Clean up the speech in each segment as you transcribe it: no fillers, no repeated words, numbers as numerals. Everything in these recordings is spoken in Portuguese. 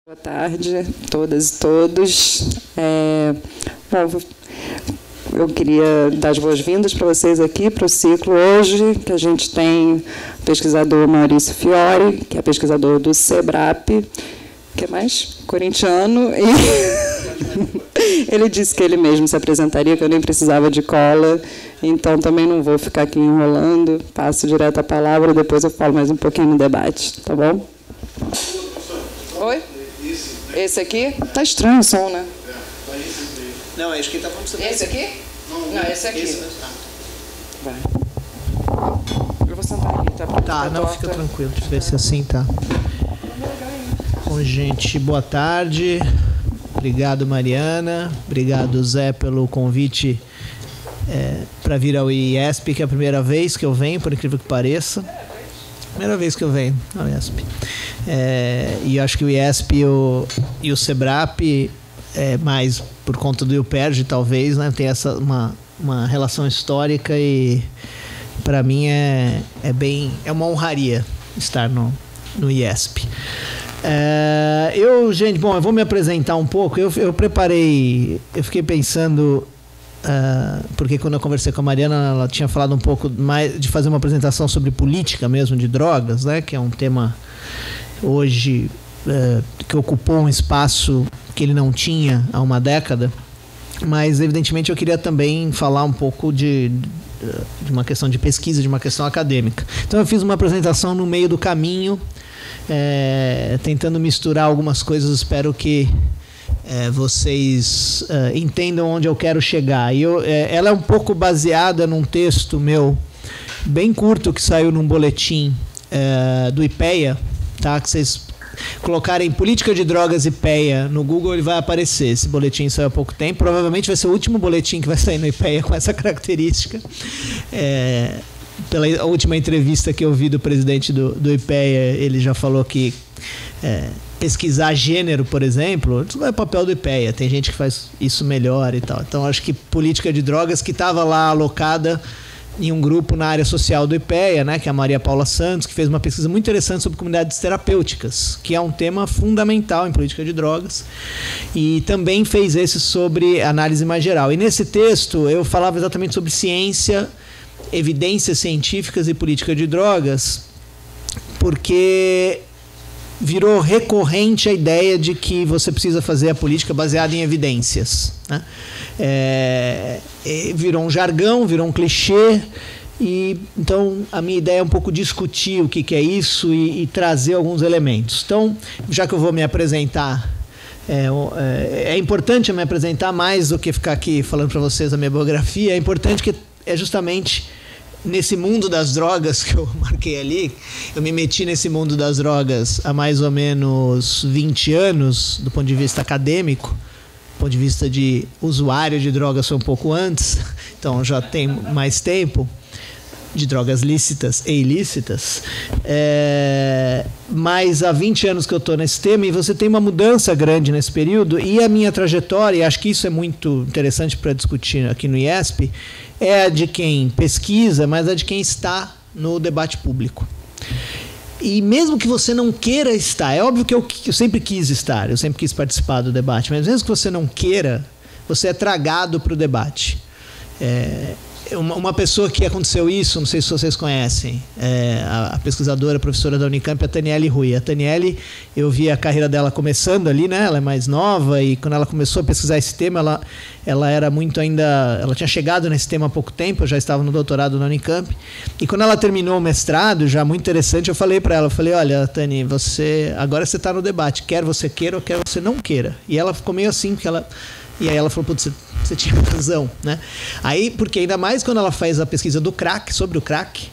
Boa tarde, todas e todos. Bom, eu queria dar as boas-vindas para vocês aqui para o ciclo hoje, que a gente tem o pesquisador Maurício Fiore, que é pesquisador do SEBRAP, que é mais corintiano, e ele disse que ele mesmo se apresentaria, que eu nem precisava de cola, então também não vou ficar aqui enrolando, passo direto a palavra, depois eu falo mais um pouquinho no debate, tá bom? Oi? Esse aqui? Tá estranho o som, né? Não, acho que ele tá falando pra você. Esse aqui? Não, esse aqui. Esse, Vai. Eu vou sentar aqui, tá? Tá, não, fica tranquilo. Deixa eu ver se assim tá. Bom, gente, boa tarde. Obrigado, Mariana. Obrigado, Zé, pelo convite para vir ao IESP, que é a primeira vez que eu venho, por incrível que pareça. Primeira vez que eu venho ao IESP. E acho que o IESP e o SEBRAP, mais por conta do IUPERJ, talvez, né, tem uma relação histórica e, para mim, é uma honraria estar no IESP. Gente, bom, eu vou me apresentar um pouco. Eu preparei, eu fiquei pensando, porque quando eu conversei com a Mariana, ela tinha falado um pouco mais de fazer uma apresentação sobre política mesmo de drogas, né, que é um tema hoje que ocupou um espaço que ele não tinha há uma década, mas evidentemente eu queria também falar um pouco de uma questão de pesquisa, de uma questão acadêmica. Então eu fiz uma apresentação no meio do caminho, tentando misturar algumas coisas. Espero que vocês entendam onde eu quero chegar. Ela é um pouco baseada num texto meu bem curto que saiu num boletim do IPEA, tá? Que vocês colocarem política de drogas IPEA no Google, ele vai aparecer. Esse boletim saiu há pouco tempo. Provavelmente vai ser o último boletim que vai sair no IPEA com essa característica. Pela última entrevista que eu vi do presidente do IPEA, ele já falou que pesquisar gênero, por exemplo, isso não é papel do IPEA. Tem gente que faz isso melhor e tal. Então, acho que política de drogas, que estava lá alocada em um grupo na área social do IPEA, né, que é a Maria Paula Santos, que fez uma pesquisa muito interessante sobre comunidades terapêuticas, que é um tema fundamental em política de drogas, e também fez esse sobre análise mais geral. E nesse texto eu falava exatamente sobre ciência, evidências científicas e política de drogas, porque virou recorrente a ideia de que você precisa fazer a política baseada em evidências, né? Virou um jargão, virou um clichê, e então a minha ideia é um pouco discutir o que é isso e trazer alguns elementos. Então, já que eu vou me apresentar, é importante eu me apresentar mais do que ficar aqui falando para vocês a minha biografia. É importante que é justamente nesse mundo das drogas que eu marquei ali. Eu me meti nesse mundo das drogas há mais ou menos 20 anos, do ponto de vista acadêmico. Do ponto de vista de usuário de drogas foi um pouco antes, então já tem mais tempo, de drogas lícitas e ilícitas. Mas há 20 anos que eu estou nesse tema, e você tem uma mudança grande nesse período, e a minha trajetória, e acho que isso é muito interessante para discutir aqui no IESP, é a de quem pesquisa, mas a de quem está no debate público. E mesmo que você não queira estar, é óbvio que eu sempre quis estar, eu sempre quis participar do debate, mas mesmo que você não queira, você é tragado para o debate. Uma pessoa que aconteceu isso, não sei se vocês conhecem, a pesquisadora, a professora da Unicamp, a Taniele Rui. A Taniele, eu vi a carreira dela começando ali, né? Ela é mais nova, e quando ela começou a pesquisar esse tema, ela era muito ainda... Ela tinha chegado nesse tema há pouco tempo, eu já estava no doutorado na Unicamp. E quando ela terminou o mestrado, já muito interessante, eu falei para ela, eu falei, olha, Tani, agora você está no debate, quer você queira ou quer você não queira. E ela ficou meio assim, e aí ela falou, putz, você tinha razão, né? Aí, porque ainda mais quando ela faz a pesquisa do crack, sobre o crack,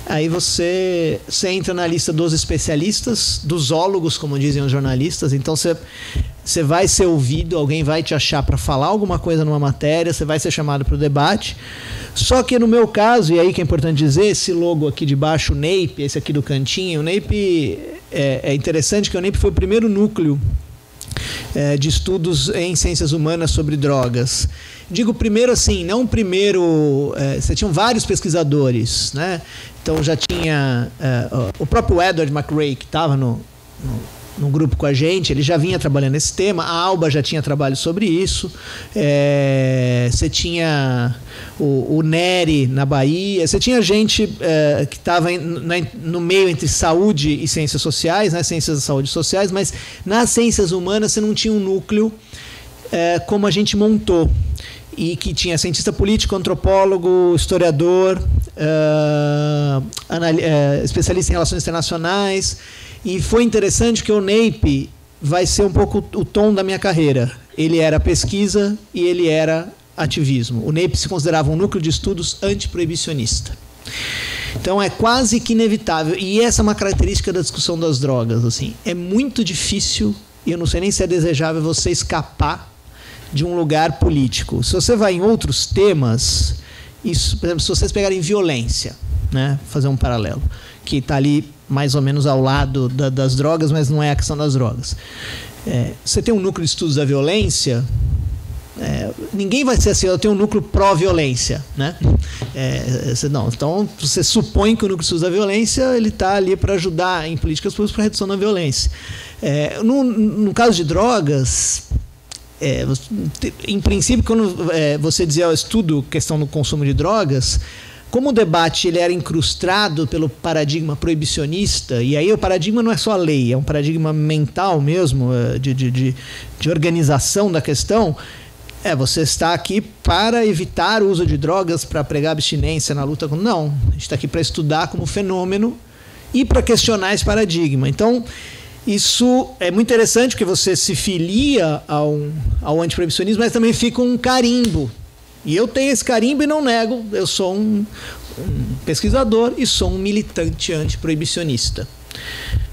aí você entra na lista dos especialistas, dos zoólogos, como dizem os jornalistas. Então você vai ser ouvido, alguém vai te achar para falar alguma coisa numa matéria, você vai ser chamado para o debate. Só que no meu caso, e aí que é importante dizer, esse logo aqui de baixo, o NAPE, esse aqui do cantinho, o NAPE é interessante, que o NAPE foi o primeiro núcleo de estudos em ciências humanas sobre drogas. Digo primeiro assim, não primeiro... você tinha vários pesquisadores, né? Então já tinha o próprio Edward McRae, que estava no grupo com a gente, ele já vinha trabalhando nesse tema, a Alba já tinha trabalho sobre isso, você tinha o Nery na Bahia, você tinha gente que estava no meio entre saúde e ciências sociais, né, ciências da saúde sociais, mas nas ciências humanas você não tinha um núcleo como a gente montou, e que tinha cientista político, antropólogo, historiador, especialista em relações internacionais. E foi interessante que o NAPE vai ser um pouco o tom da minha carreira. Ele era pesquisa e ele era ativismo. O NAPE se considerava um núcleo de estudos antiproibicionista. Então é quase que inevitável. E essa é uma característica da discussão das drogas. Assim. É muito difícil, e eu não sei nem se é desejável, você escapar de um lugar político. Se você vai em outros temas, isso, por exemplo, se vocês pegarem violência, né, fazer um paralelo, que está ali mais ou menos ao lado das drogas, mas não é a questão das drogas. Você tem um núcleo de estudos da violência, ninguém vai ser assim, eu tenho um núcleo pró-violência, né? Não, então você supõe que o núcleo de estudos da violência ele está ali para ajudar em políticas públicas para redução da violência. No caso de drogas, em princípio, quando você dizia, eu estudo questão do consumo de drogas, como o debate ele era incrustado pelo paradigma proibicionista, e aí o paradigma não é só a lei, é um paradigma mental mesmo, de organização da questão, você está aqui para evitar o uso de drogas, para pregar abstinência na luta contra... Não, a gente está aqui para estudar como fenômeno e para questionar esse paradigma. Então, isso é muito interessante porque você se filia ao antiproibicionismo, mas também fica um carimbo. E eu tenho esse carimbo e não nego, eu sou um pesquisador e sou um militante antiproibicionista.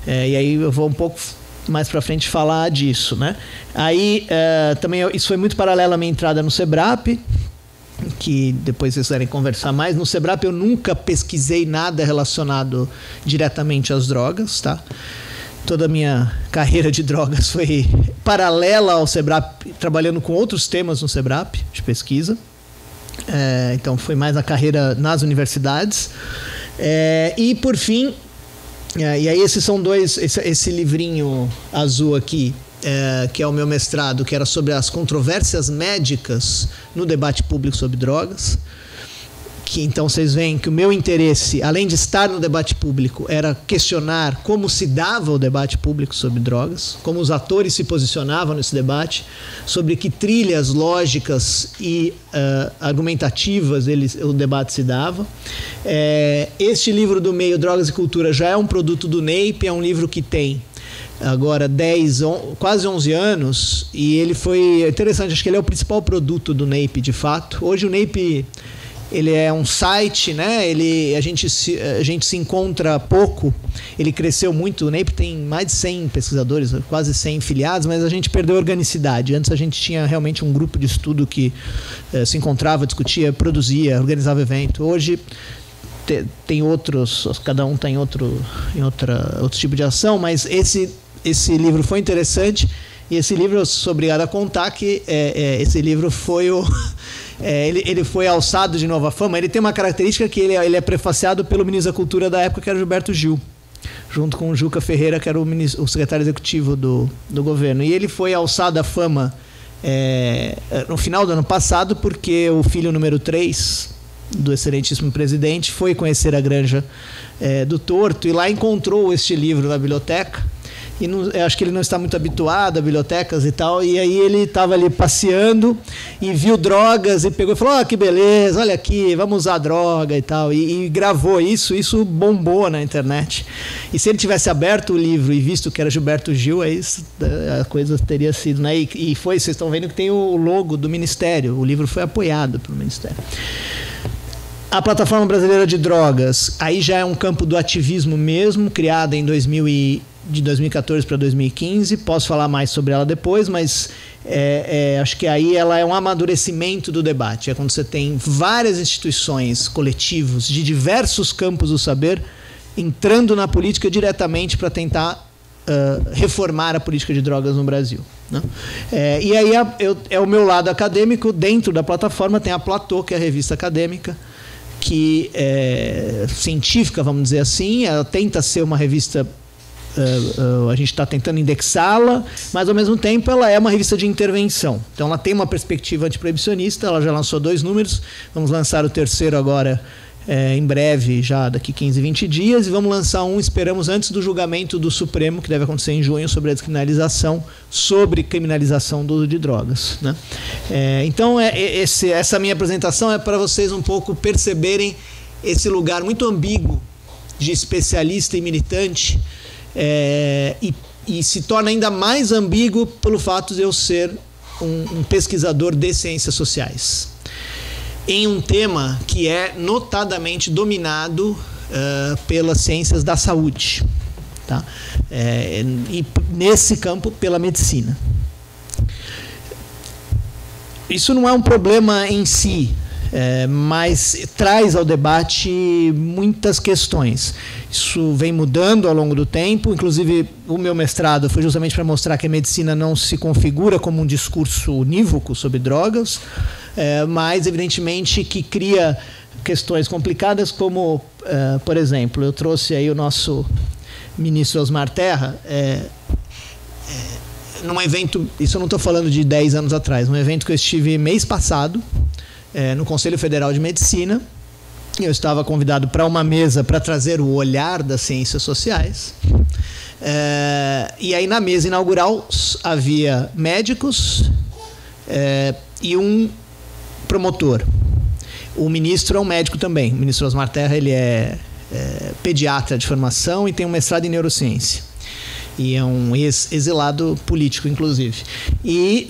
E aí eu vou um pouco mais para frente falar disso, né? Aí também isso foi muito paralelo à minha entrada no SEBRAP, que depois vocês querem conversar mais. No SEBRAP eu nunca pesquisei nada relacionado diretamente às drogas, tá? Toda a minha carreira de drogas foi paralela ao SEBRAP, trabalhando com outros temas no SEBRAP de pesquisa. Então foi mais a carreira nas universidades. E por fim, e aí esses são dois, esse livrinho azul aqui, que é o meu mestrado, que era sobre as controvérsias médicas no debate público sobre drogas. Então vocês veem que o meu interesse, além de estar no debate público, era questionar como se dava o debate público sobre drogas, como os atores se posicionavam nesse debate, sobre que trilhas lógicas e argumentativas o debate se dava. Este livro do meio Drogas e Cultura já é um produto do NAPE, é um livro que tem agora quase 11 anos, e ele foi interessante, acho que ele é o principal produto do NAPE de fato. Hoje o NAPE... ele é um site, né? A gente se encontra pouco, ele cresceu muito, o NAPE tem mais de 100 pesquisadores, quase 100 filiados, mas a gente perdeu a organicidade. Antes a gente tinha realmente um grupo de estudo que se encontrava, discutia, produzia, organizava evento. Hoje tem outros, cada um está em outro tipo de ação, mas esse livro foi interessante, e esse livro eu sou obrigado a contar que esse livro foi ele foi alçado de nova fama. Ele tem uma característica que ele é prefaciado pelo ministro da Cultura da época, que era Gilberto Gil, junto com o Juca Ferreira, que era o secretário executivo do governo. E ele foi alçado à fama no final do ano passado, porque o filho número 3 do excelentíssimo presidente foi conhecer a Granja do Torto e lá encontrou este livro na biblioteca. E eu acho que ele não está muito habituado a bibliotecas e tal, e aí ele estava ali passeando e viu drogas e pegou e falou, que beleza, olha aqui, vamos usar droga e tal, e gravou isso bombou na internet. E se ele tivesse aberto o livro e visto que era Gilberto Gil, aí a coisa teria sido, né? E vocês estão vendo que tem o logo do Ministério, o livro foi apoiado pelo Ministério. A Plataforma Brasileira de Drogas, aí já é um campo do ativismo mesmo, criada em de 2014 para 2015, posso falar mais sobre ela depois, mas acho que aí ela é um amadurecimento do debate, é quando você tem várias instituições, coletivos de diversos campos do saber entrando na política diretamente para tentar reformar a política de drogas no Brasil, né? E aí é o meu lado acadêmico. Dentro da plataforma tem a Platô, que é a revista acadêmica, que é científica, vamos dizer assim. Ela tenta ser uma revista a gente está tentando indexá-la, mas ao mesmo tempo ela é uma revista de intervenção. Então ela tem uma perspectiva antiproibicionista, ela já lançou 2 números, vamos lançar o 3º agora em breve, já daqui 15, 20 dias, e vamos lançar um, esperamos, antes do julgamento do Supremo, que deve acontecer em junho, sobre a descriminalização, sobre criminalização do uso de drogas, né? Então essa minha apresentação é para vocês um pouco perceberem esse lugar muito ambíguo de especialista e militante, e se torna ainda mais ambíguo pelo fato de eu ser um pesquisador de ciências sociais, em um tema que é notadamente dominado pelas ciências da saúde, tá? E nesse campo pela medicina. Isso não é um problema em si, mas traz ao debate muitas questões. Isso vem mudando ao longo do tempo, inclusive o meu mestrado foi justamente para mostrar que a medicina não se configura como um discurso unívoco sobre drogas, mas evidentemente que cria questões complicadas, como, por exemplo, eu trouxe aí o nosso ministro Osmar Terra, num evento, isso eu não estou falando de 10 anos atrás, num evento que eu estive mês passado, no Conselho Federal de Medicina. Eu estava convidado para uma mesa para trazer o olhar das ciências sociais. E aí na mesa inaugural havia médicos e um promotor. O ministro é um médico também. O ministro Osmar Terra, ele é pediatra de formação e tem um mestrado em neurociência. E é um exilado político, inclusive. E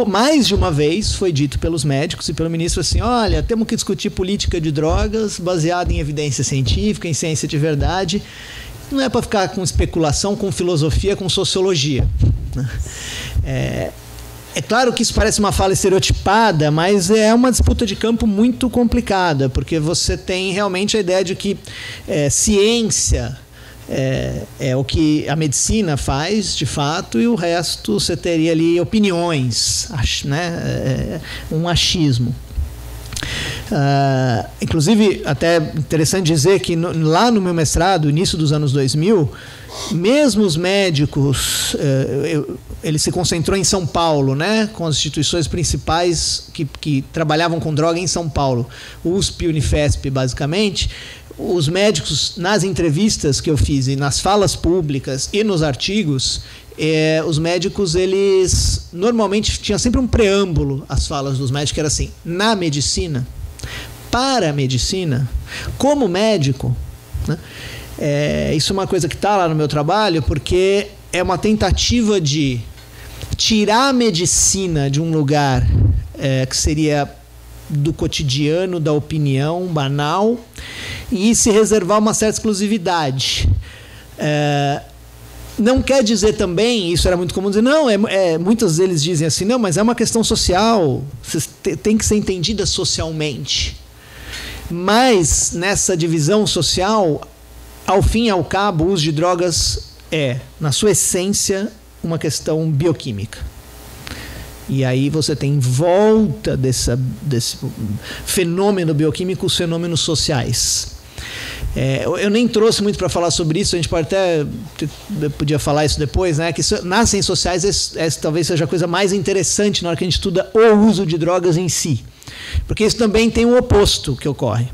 mais de uma vez foi dito pelos médicos e pelo ministro assim: olha, temos que discutir política de drogas baseada em evidência científica, em ciência de verdade. Não é para ficar com especulação, com filosofia, com sociologia. É claro que isso parece uma fala estereotipada, mas é uma disputa de campo muito complicada, porque você tem realmente a ideia de que ciência é o que a medicina faz, de fato, e o resto você teria ali opiniões, né? Um achismo. Inclusive, até interessante dizer que lá no meu mestrado, início dos anos 2000, mesmo os médicos, ele se concentrou em São Paulo, né, com as instituições principais que trabalhavam com droga em São Paulo, USP, Unifesp, basicamente. Os médicos, nas entrevistas que eu fiz, e nas falas públicas e nos artigos, os médicos, eles normalmente tinham sempre um preâmbulo. As falas dos médicos era assim: na medicina, para a medicina, como médico, né? Isso é uma coisa que está lá no meu trabalho, porque é uma tentativa de tirar a medicina de um lugar que seria do cotidiano, da opinião banal, e se reservar uma certa exclusividade. Não quer dizer também, isso era muito comum dizer, não, muitos deles dizem assim, não, mas é uma questão social, tem que ser entendida socialmente. Mas nessa divisão social, ao fim e ao cabo, o uso de drogas na sua essência, uma questão bioquímica. E aí você tem em volta desse fenômeno bioquímico os fenômenos sociais. Eu nem trouxe muito para falar sobre isso, a gente pode até podia falar isso depois, né? Que nas ciências sociais talvez seja a coisa mais interessante na hora que a gente estuda o uso de drogas em si. Porque isso também tem um oposto que ocorre.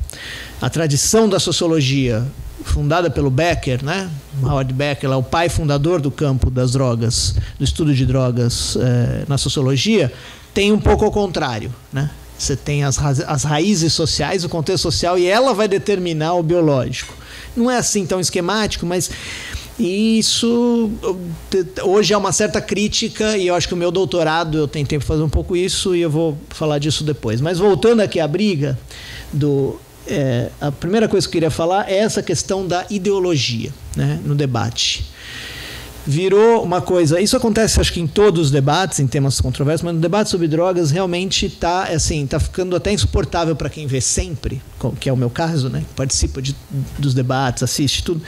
A tradição da sociologia, fundada pelo Becker, né? Howard Becker, é o pai fundador do campo das drogas, do estudo de drogas na sociologia, tem um pouco ao contrário, né? Você tem as raízes sociais, o contexto social, e ela vai determinar o biológico. Não é assim tão esquemático, mas isso hoje é uma certa crítica, e eu acho que o meu doutorado eu tentei fazer um pouco isso, e eu vou falar disso depois. Mas voltando aqui à briga a primeira coisa que eu queria falar é essa questão da ideologia, né, no debate. Virou uma coisa, isso acontece acho que em todos os debates, em temas controversos, mas no debate sobre drogas realmente está ficando até insuportável para quem vê sempre, que é o meu caso, né, participa dos debates, assiste tudo.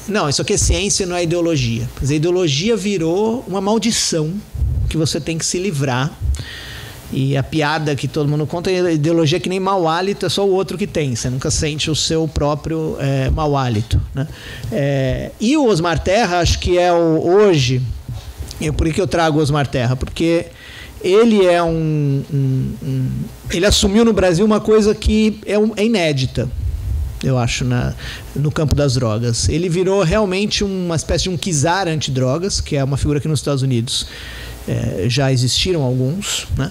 Não, isso aqui é ciência, não é ideologia. Mas a ideologia virou uma maldição que você tem que se livrar. E a piada que todo mundo conta é a ideologia que nem mau hálito, é só o outro que tem. Você nunca sente o seu próprio mau hálito, né? E o Osmar Terra, acho que é hoje... Por que eu trago o Osmar Terra? Porque ele é ele assumiu no Brasil uma coisa que é inédita, eu acho, no campo das drogas. Ele virou realmente uma espécie de um czar antidrogas, que é uma figura que nos Estados Unidos já existiram alguns, né?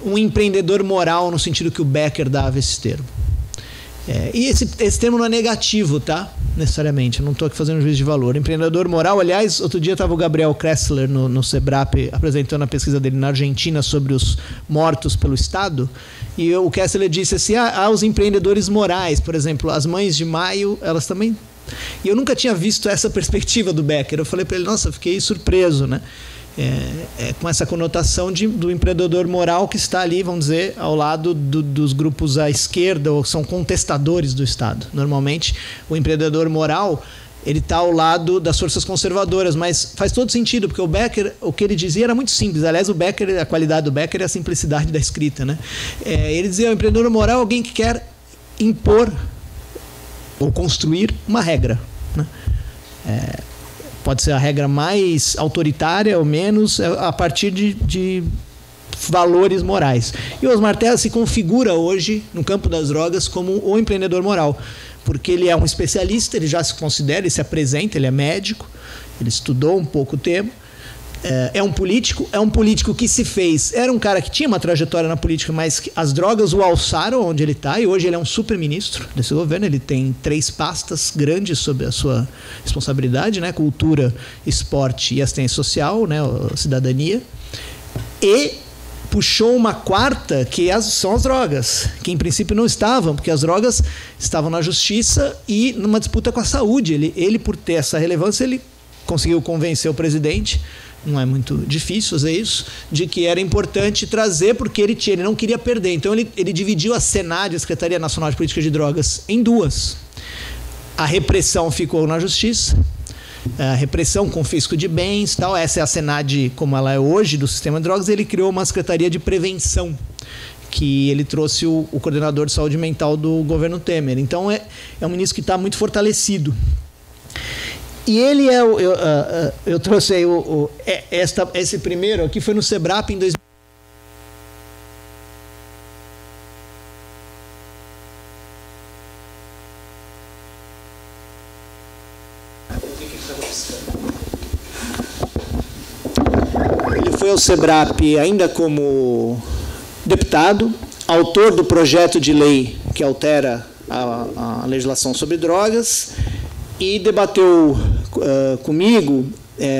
Um empreendedor moral, no sentido que o Becker dava esse termo. E esse termo não é negativo, tá? Necessariamente, eu não estou aqui fazendo juízo de valor. Empreendedor moral, aliás, outro dia estava o Gabriel Kressler no SEBRAP apresentando a pesquisa dele na Argentina sobre os mortos pelo Estado, e o Kressler disse assim, os empreendedores morais, por exemplo, as mães de maio, elas também... E eu nunca tinha visto essa perspectiva do Becker. Eu falei para ele, nossa, fiquei surpreso, né? Com essa conotação do empreendedor moral que está ali, vamos dizer, ao lado dos grupos à esquerda, ou são contestadores do Estado. Normalmente, o empreendedor moral, ele está ao lado das forças conservadoras, mas faz todo sentido, porque o Becker, o que ele dizia era muito simples. Aliás, o Becker, a qualidade do Becker é a simplicidade da escrita, né? Ele dizia, o empreendedor moral é alguém que quer impor ou construir uma regra, né? Pode ser a regra mais autoritária ou menos, a partir de valores morais. E o Osmar Terra se configura hoje, no campo das drogas, como o empreendedor moral, porque ele é um especialista, ele já se considera, ele se apresenta, ele é médico, ele estudou um pouco o tema, é um político que se fez, era um cara que tinha uma trajetória na política, mas as drogas o alçaram onde ele está, e hoje ele é um super-ministro desse governo. Ele tem 3 pastas grandes sob a sua responsabilidade, né? Cultura, esporte e assistência social, né? Cidadania, e puxou uma 4ª, que são as drogas, que em princípio não estavam, porque as drogas estavam na justiça e numa disputa com a saúde. Ele por ter essa relevância, ele conseguiu convencer o presidente, não é muito difícil fazer isso, de que era importante trazer, porque ele não queria perder. Então ele dividiu a SENAD, a Secretaria Nacional de Política de Drogas, em 2. A repressão ficou na justiça, a repressão, confisco de bens, tal. Essa é a SENAD como ela é hoje do sistema de drogas. Ele criou uma Secretaria de Prevenção, que ele trouxe o coordenador de saúde mental do governo Temer. Então é um ministro que está muito fortalecido. E ele eu trouxe aí esse primeiro aqui, foi no SEBRAP em 2000. Ele foi ao SEBRAP ainda como deputado, autor do projeto de lei que altera a legislação sobre drogas, e debateu comigo,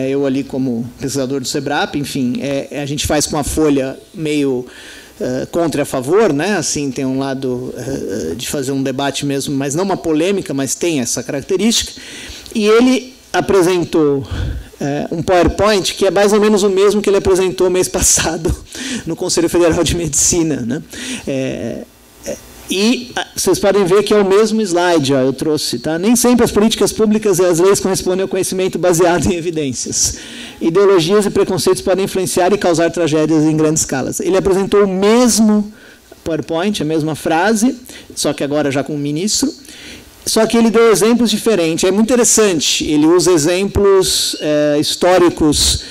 eu ali como pesquisador do SEBRAP, enfim, a gente faz com a folha meio contra e a favor, né? Assim, tem um lado de fazer um debate mesmo, mas não uma polêmica, mas tem essa característica. E ele apresentou um PowerPoint que é mais ou menos o mesmo que ele apresentou mês passado no Conselho Federal de Medicina, né? E vocês podem ver que é o mesmo slide, eu trouxe, tá? Nem sempre as políticas públicas e as leis correspondem ao conhecimento baseado em evidências. Ideologias e preconceitos podem influenciar e causar tragédias em grandes escalas. Ele apresentou o mesmo PowerPoint, a mesma frase, só que agora já com o ministro, só que ele deu exemplos diferentes. É muito interessante, ele usa exemplos históricos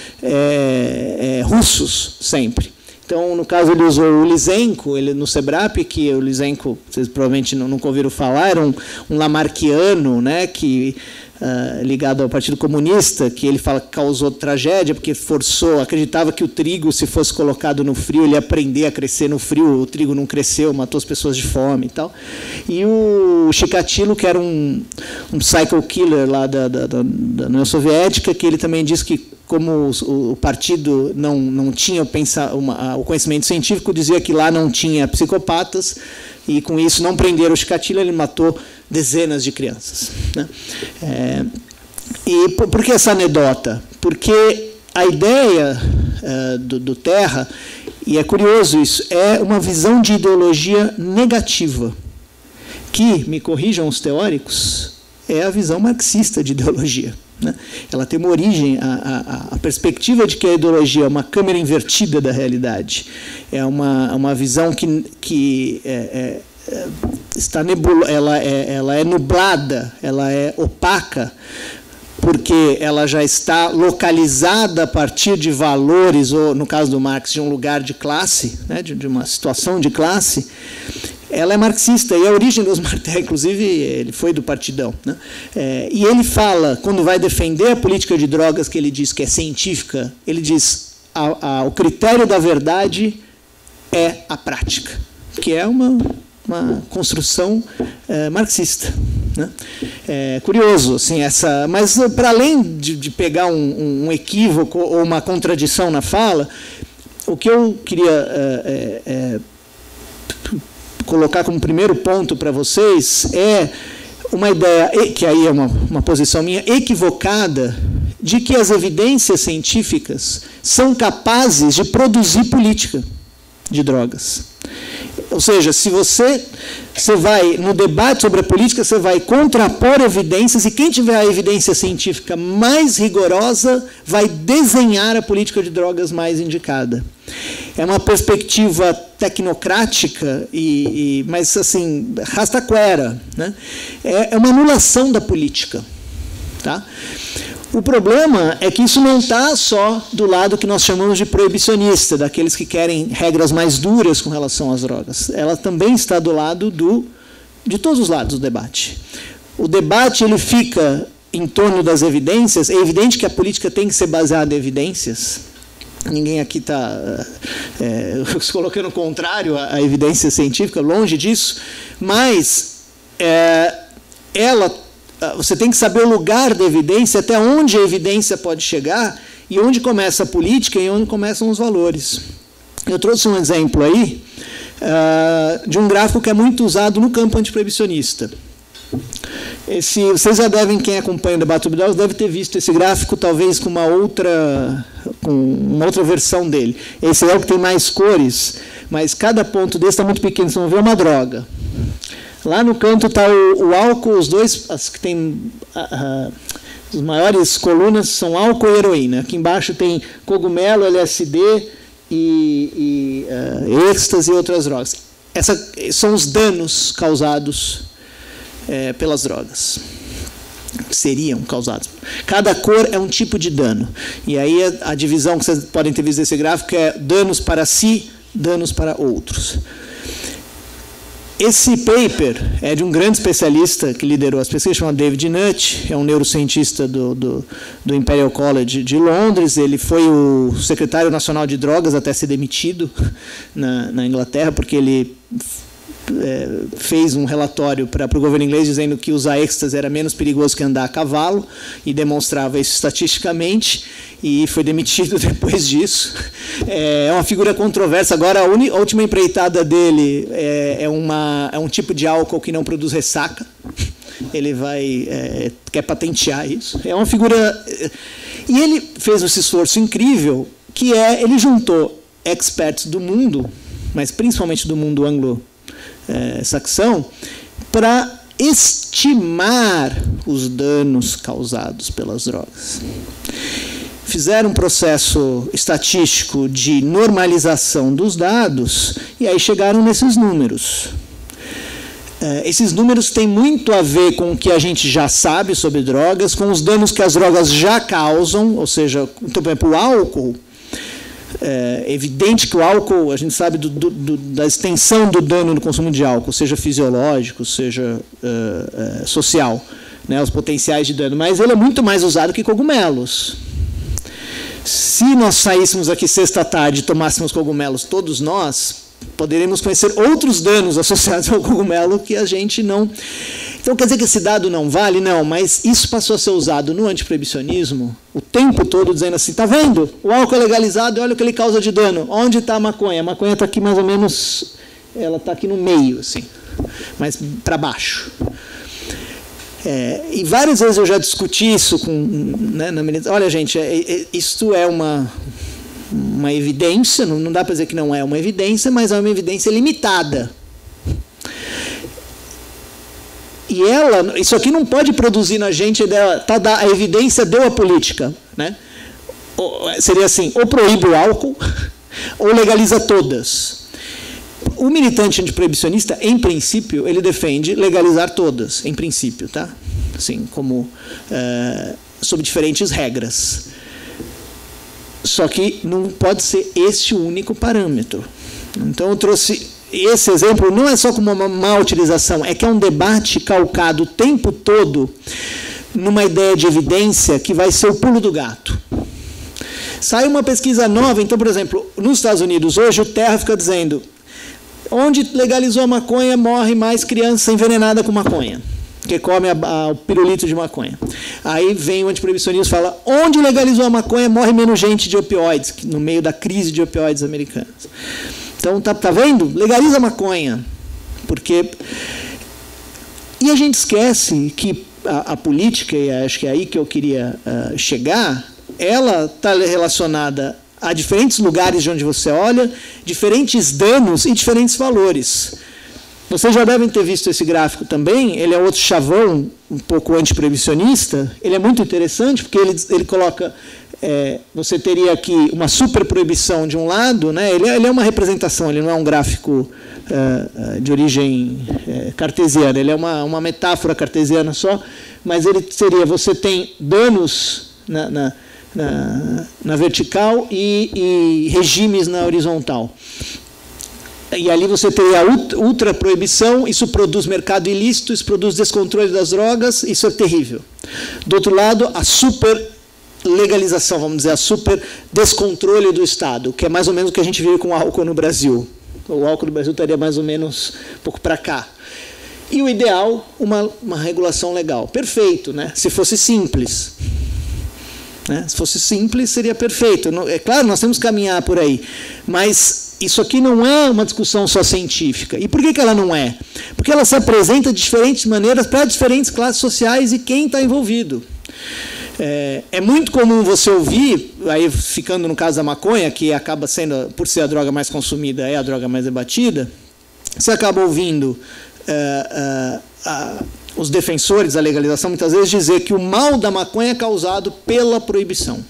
russos sempre. Então, no caso, ele usou o Lysenko, ele no SEBRAP, que o Lysenko, vocês provavelmente nunca ouviram falar, era um lamarquiano, né, que, ligado ao Partido Comunista, que ele fala que causou tragédia, porque acreditava que o trigo, se fosse colocado no frio, ele ia aprender a crescer no frio, o trigo não cresceu, matou as pessoas de fome e tal. E o Chikatilo, que era um psycho killer lá da União Soviética, que ele também disse que, como o partido não tinha o conhecimento científico, dizia que lá não tinha psicopatas, e com isso não prenderam o Chikatilo, ele matou dezenas de crianças, né? E por que essa anedota? Porque a ideia do Terra, e é curioso isso, é uma visão de ideologia negativa, que, me corrijam os teóricos, é a visão marxista de ideologia, né? Ela tem uma origem, a perspectiva de que a ideologia é uma câmera invertida da realidade, é uma visão que está ela é nublada, ela é opaca, porque ela já está localizada a partir de valores, ou, no caso do Marx, de um lugar de classe, né, de uma situação de classe. Ela é marxista, e a origem do Osmar Terra, inclusive, ele foi do Partidão, né? E ele fala, quando vai defender a política de drogas, que ele diz que é científica, ele diz o critério da verdade é a prática, que é uma construção marxista, né? Curioso, assim, mas para além de pegar um equívoco ou uma contradição na fala, o que eu queria colocar como primeiro ponto para vocês é uma ideia, que aí é uma posição minha, equivocada, de que as evidências científicas são capazes de produzir política de drogas. Ou seja, se você vai, no debate sobre a política, você vai contrapor evidências, e quem tiver a evidência científica mais rigorosa vai desenhar a política de drogas mais indicada. É uma perspectiva tecnocrática, mas assim, rastaquera, né? É uma anulação da política. Tá? O problema é que isso não está só do lado que nós chamamos de proibicionista, daqueles que querem regras mais duras com relação às drogas. Ela também está do lado de todos os lados do debate. O debate ele fica em torno das evidências. É evidente que a política tem que ser baseada em evidências. Ninguém aqui está se colocando o contrário à evidência científica, longe disso, mas você tem que saber o lugar da evidência, até onde a evidência pode chegar, e onde começa a política e onde começam os valores. Eu trouxe um exemplo aí de um gráfico que é muito usado no campo antiproibicionista. Vocês já devem, quem acompanha o debate sobre drogas, deve ter visto esse gráfico, talvez com uma outra versão dele. Esse é o que tem mais cores, mas cada ponto desse está muito pequeno, vocês vão ver, é uma droga. Lá no canto está o álcool, as que tem as maiores colunas são álcool e heroína. Aqui embaixo tem cogumelo, LSD e êxtase e outras drogas. Esses são os danos causados pelas drogas. Seriam causados. Cada cor é um tipo de dano. E aí a divisão que vocês podem ter visto desse gráfico é danos para si, danos para outros. Esse paper é de um grande especialista que liderou as pesquisas, chamado David Nutt, é um neurocientista do Imperial College de Londres. Ele foi o secretário nacional de drogas até ser demitido na Inglaterra, porque ele fez um relatório para o governo inglês dizendo que usar êxtase era menos perigoso que andar a cavalo, e demonstrava isso estatisticamente, e foi demitido depois disso. É uma figura controversa. Agora, a última empreitada dele é um tipo de álcool que não produz ressaca. Ele quer patentear isso. É uma figura... E ele fez esse esforço incrível, que ele juntou experts do mundo, mas principalmente do mundo anglo-saxão, para estimar os danos causados pelas drogas. Fizeram um processo estatístico de normalização dos dados e aí chegaram nesses números. Esses números têm muito a ver com o que a gente já sabe sobre drogas, com os danos que as drogas já causam, ou seja, então, por exemplo, o álcool. É evidente que o álcool, a gente sabe da extensão do dano no consumo de álcool, seja fisiológico, seja social, né, os potenciais de dano, mas ele é muito mais usado que cogumelos. Se nós saíssemos aqui sexta tarde e tomássemos cogumelos, todos nós, poderemos conhecer outros danos associados ao cogumelo que a gente não... Então, quer dizer que esse dado não vale? Não, mas isso passou a ser usado no antiproibicionismo o tempo todo, dizendo assim, está vendo? O álcool é legalizado, olha o que ele causa de dano. Onde está a maconha? A maconha está aqui mais ou menos, ela está aqui no meio, assim, mas para baixo. E várias vezes eu já discuti isso na militância. Olha, gente, isto é uma evidência, não dá para dizer que não é uma evidência, mas é uma evidência limitada. E isso aqui não pode produzir na gente a evidência deu a política, né? Seria assim, ou proíbe o álcool, ou legaliza todas. O militante antiproibicionista, em princípio, ele defende legalizar todas, em princípio, tá? Assim, como sob diferentes regras. Só que não pode ser esse o único parâmetro. Então, eu trouxe esse exemplo, não é só como uma má utilização, é que é um debate calcado o tempo todo numa ideia de evidência que vai ser o pulo do gato. Sai uma pesquisa nova, então, por exemplo, nos Estados Unidos, hoje o Terra fica dizendo onde legalizou a maconha, morre mais criança envenenada com maconha, que come o pirulito de maconha. Aí vem o antiproibicionismo e fala, onde legalizou a maconha, morre menos gente de opioides, no meio da crise de opioides americanas. Então, tá vendo? Legaliza a maconha. Porque... E a gente esquece que a política, e acho que é aí que eu queria chegar, ela está relacionada a diferentes lugares de onde você olha, diferentes danos e diferentes valores. Vocês já devem ter visto esse gráfico também, ele é outro chavão, um pouco antiproibicionista, ele é muito interessante, porque ele coloca, você teria aqui uma super proibição de um lado, né? Ele é uma representação, ele não é um gráfico de origem cartesiana, ele é uma metáfora cartesiana só, mas ele seria, você tem danos na vertical e regimes na horizontal. E ali você teria a ultra proibição, isso produz mercado ilícito, isso produz descontrole das drogas, isso é terrível. Do outro lado, a super legalização, vamos dizer, a super descontrole do Estado, que é mais ou menos o que a gente vive com o álcool no Brasil. O álcool no Brasil estaria mais ou menos um pouco para cá. E o ideal, uma regulação legal. Perfeito, né? Se fosse simples. Né? Se fosse simples, seria perfeito. É claro, nós temos que caminhar por aí. Mas isso aqui não é uma discussão só científica. E por que ela não é? Porque ela se apresenta de diferentes maneiras para diferentes classes sociais e quem está envolvido. É muito comum você ouvir, aí ficando no caso da maconha, que acaba sendo, por ser a droga mais consumida, é a droga mais debatida, você acaba ouvindo os defensores da legalização muitas vezes dizer que o mal da maconha é causado pela proibição,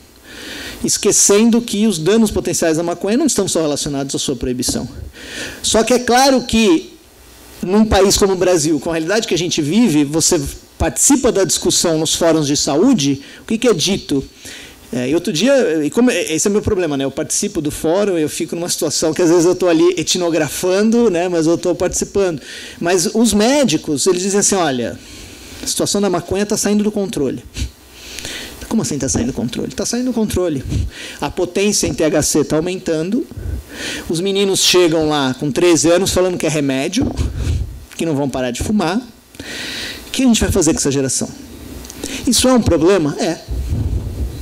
esquecendo que os danos potenciais da maconha não estão só relacionados à sua proibição. Só que é claro que, num país como o Brasil, com a realidade que a gente vive, você participa da discussão nos fóruns de saúde, o que é dito? E outro dia, esse é o meu problema, né? Eu participo do fórum, eu fico numa situação que às vezes eu estou ali etnografando, né? Mas eu estou participando. Mas os médicos, eles dizem assim, olha, a situação da maconha está saindo do controle. Como assim está saindo do controle? Está saindo do controle. A potência em THC está aumentando, os meninos chegam lá com 13 anos falando que é remédio, que não vão parar de fumar. O que a gente vai fazer com essa geração? Isso é um problema?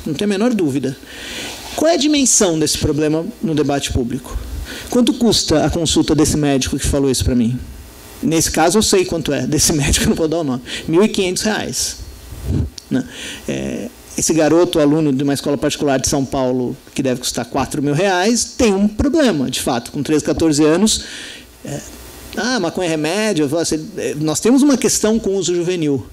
Não tem a menor dúvida. Qual é a dimensão desse problema no debate público? Quanto custa a consulta desse médico que falou isso para mim? Nesse caso, eu sei quanto é. Desse médico, eu não vou dar o nome. R$ 1.500. Né? Esse garoto, aluno de uma escola particular de São Paulo, que deve custar R$4.000, tem um problema, de fato. Com 13, 14 anos... maconha é remédio. Nós temos uma questão com o uso juvenil.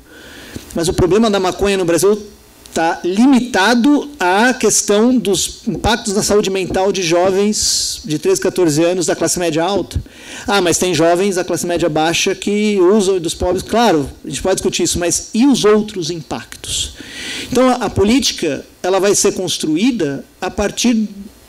Mas o problema da maconha no Brasil está limitado à questão dos impactos na saúde mental de jovens de 13, 14 anos da classe média alta. Mas tem jovens da classe média baixa que usam, dos pobres. Claro, a gente pode discutir isso, mas e os outros impactos? Então, a política ela vai ser construída a partir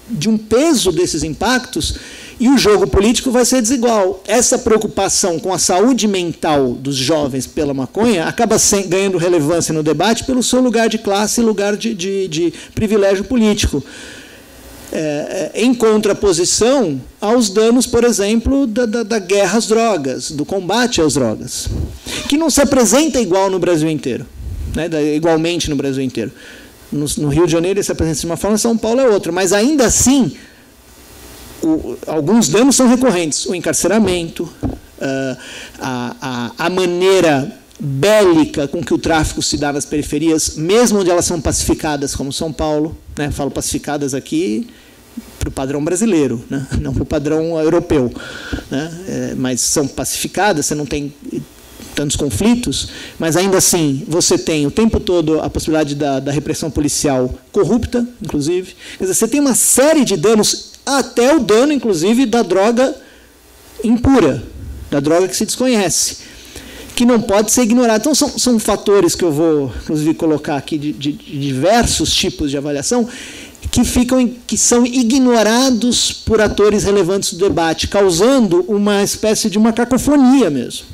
de um peso desses impactos. E o jogo político vai ser desigual. Essa preocupação com a saúde mental dos jovens pela maconha acaba ganhando relevância no debate pelo seu lugar de classe e lugar de privilégio político. Em contraposição aos danos, por exemplo, da guerra às drogas, do combate às drogas, que não se apresenta igual no Brasil inteiro, né? Igualmente no Brasil inteiro. No Rio de Janeiro ele se apresenta de uma forma, em São Paulo é outra, mas ainda assim... alguns danos são recorrentes. O encarceramento, a maneira bélica com que o tráfico se dá nas periferias, mesmo onde elas são pacificadas, como São Paulo, né? Falo pacificadas aqui para o padrão brasileiro, né? Não para o padrão europeu, né? Mas são pacificadas, você não tem tantos conflitos, mas ainda assim você tem o tempo todo a possibilidade da repressão policial corrupta, inclusive. Quer dizer, você tem uma série de danos, até o dano, inclusive, da droga impura, da droga que se desconhece, que não pode ser ignorado. Então, são fatores que eu vou, inclusive, colocar aqui de diversos tipos de avaliação que são ignorados por atores relevantes do debate, causando uma espécie de uma cacofonia mesmo.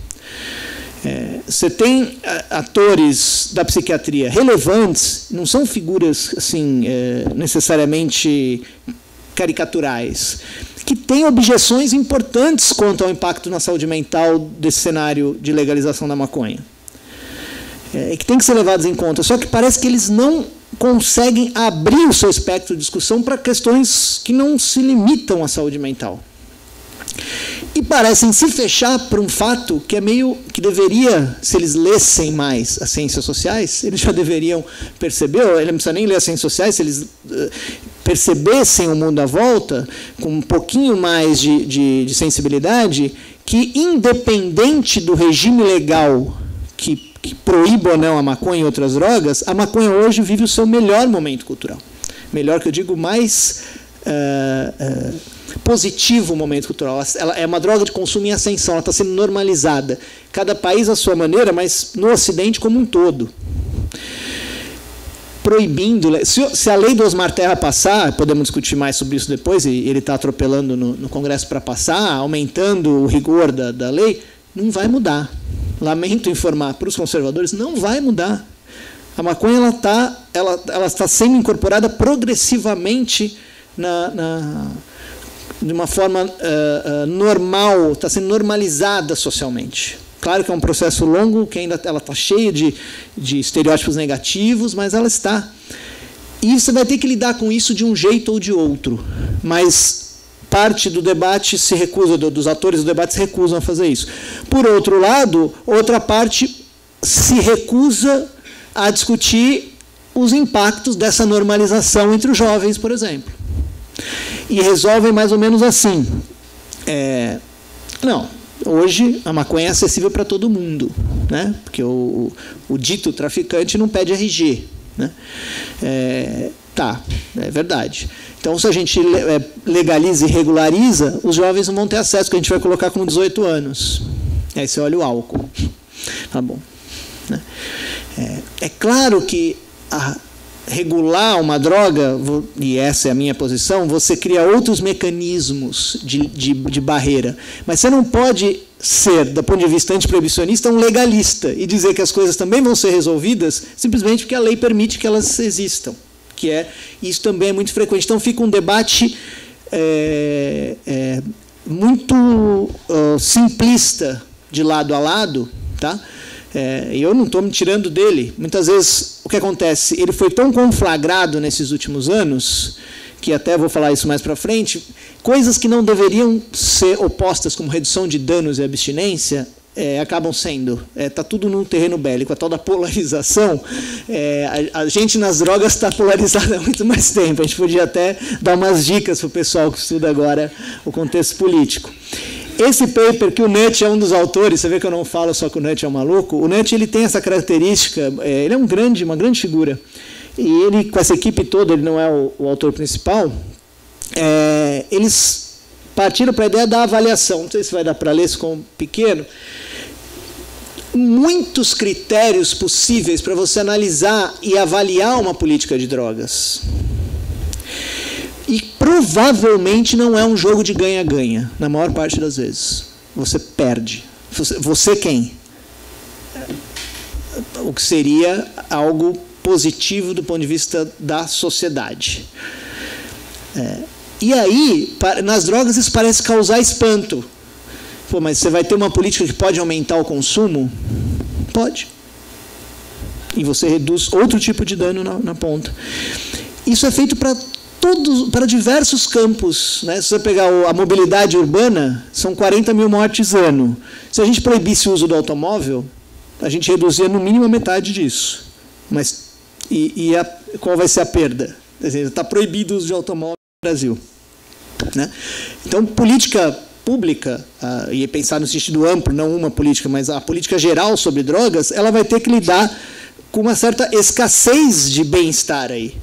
Você tem atores da psiquiatria relevantes, não são figuras assim, necessariamente caricaturais, que têm objeções importantes quanto ao impacto na saúde mental desse cenário de legalização da maconha. Que tem que ser levados em conta. Só que parece que eles não conseguem abrir o seu espectro de discussão para questões que não se limitam à saúde mental. E parecem se fechar para um fato que é meio que deveria, se eles lessem mais as ciências sociais, eles já deveriam perceber, ele não precisa nem ler as ciências sociais, se eles percebessem o mundo à volta, com um pouquinho mais de sensibilidade, que independente do regime legal que proíba ou não a maconha e outras drogas, a maconha hoje vive o seu melhor momento cultural. Melhor que eu digo, mais positivo momento cultural. Ela é uma droga de consumo em ascensão, ela está sendo normalizada. Cada país à sua maneira, mas no Ocidente como um todo. Proibindo, se a lei do Osmar Terra passar, podemos discutir mais sobre isso depois, e ele está atropelando no Congresso para passar, aumentando o rigor da lei, não vai mudar. Lamento informar para os conservadores, não vai mudar. A maconha ela está sendo incorporada progressivamente de uma forma normal, está sendo normalizada socialmente. Claro que é um processo longo, que ainda ela está cheia de estereótipos negativos, mas ela está. E você vai ter que lidar com isso de um jeito ou de outro. Mas parte do debate se recusa, dos atores do debate se recusam a fazer isso. Por outro lado, outra parte se recusa a discutir os impactos dessa normalização entre os jovens, por exemplo. E resolvem mais ou menos assim. Não, hoje a maconha é acessível para todo mundo, né? Porque o dito traficante não pede RG. Né? É verdade. Então, se a gente legaliza e regulariza, os jovens não vão ter acesso, que a gente vai colocar com 18 anos. Aí você olha o álcool. Tá bom. Né? É claro que regular uma droga, e essa é a minha posição, você cria outros mecanismos de barreira. Mas você não pode ser, do ponto de vista antiproibicionista, um legalista e dizer que as coisas também vão ser resolvidas simplesmente porque a lei permite que elas existam. Isso também é muito frequente. Então fica um debate muito simplista de lado a lado, tá? Eu não estou me tirando dele. Muitas vezes, o que acontece? Ele foi tão conflagrado nesses últimos anos, que até vou falar isso mais para frente, coisas que não deveriam ser opostas, como redução de danos e abstinência, acabam sendo. Está tudo num terreno bélico. A tal da polarização, a gente nas drogas está polarizada há muito mais tempo. A gente podia até dar umas dicas para o pessoal que estuda agora o contexto político. Esse paper, que o Nutt é um dos autores, você vê que eu não falo só que o Nutt é um maluco, o Nutt ele tem essa característica, ele é uma grande figura, e ele, com essa equipe toda, ele não é o autor principal, eles partiram para a ideia da avaliação. Não sei se vai dar para ler, se ficou pequeno. Muitos critérios possíveis para você analisar e avaliar uma política de drogas. E provavelmente não é um jogo de ganha-ganha, na maior parte das vezes. Você perde. Você quem? O que seria algo positivo do ponto de vista da sociedade. E aí, nas drogas, isso parece causar espanto. Pô, mas você vai ter uma política que pode aumentar o consumo? Pode. E você reduz outro tipo de dano na ponta. Isso é feito para diversos campos. Né? Se você pegar a mobilidade urbana, são 40 mil mortes ano. Se a gente proibisse o uso do automóvel, a gente reduzia no mínimo a metade disso. Mas qual vai ser a perda? Está proibido o uso de automóvel no Brasil. Né? Então, política pública, e pensar no sentido amplo, não uma política, mas a política geral sobre drogas, ela vai ter que lidar com uma certa escassez de bem-estar aí.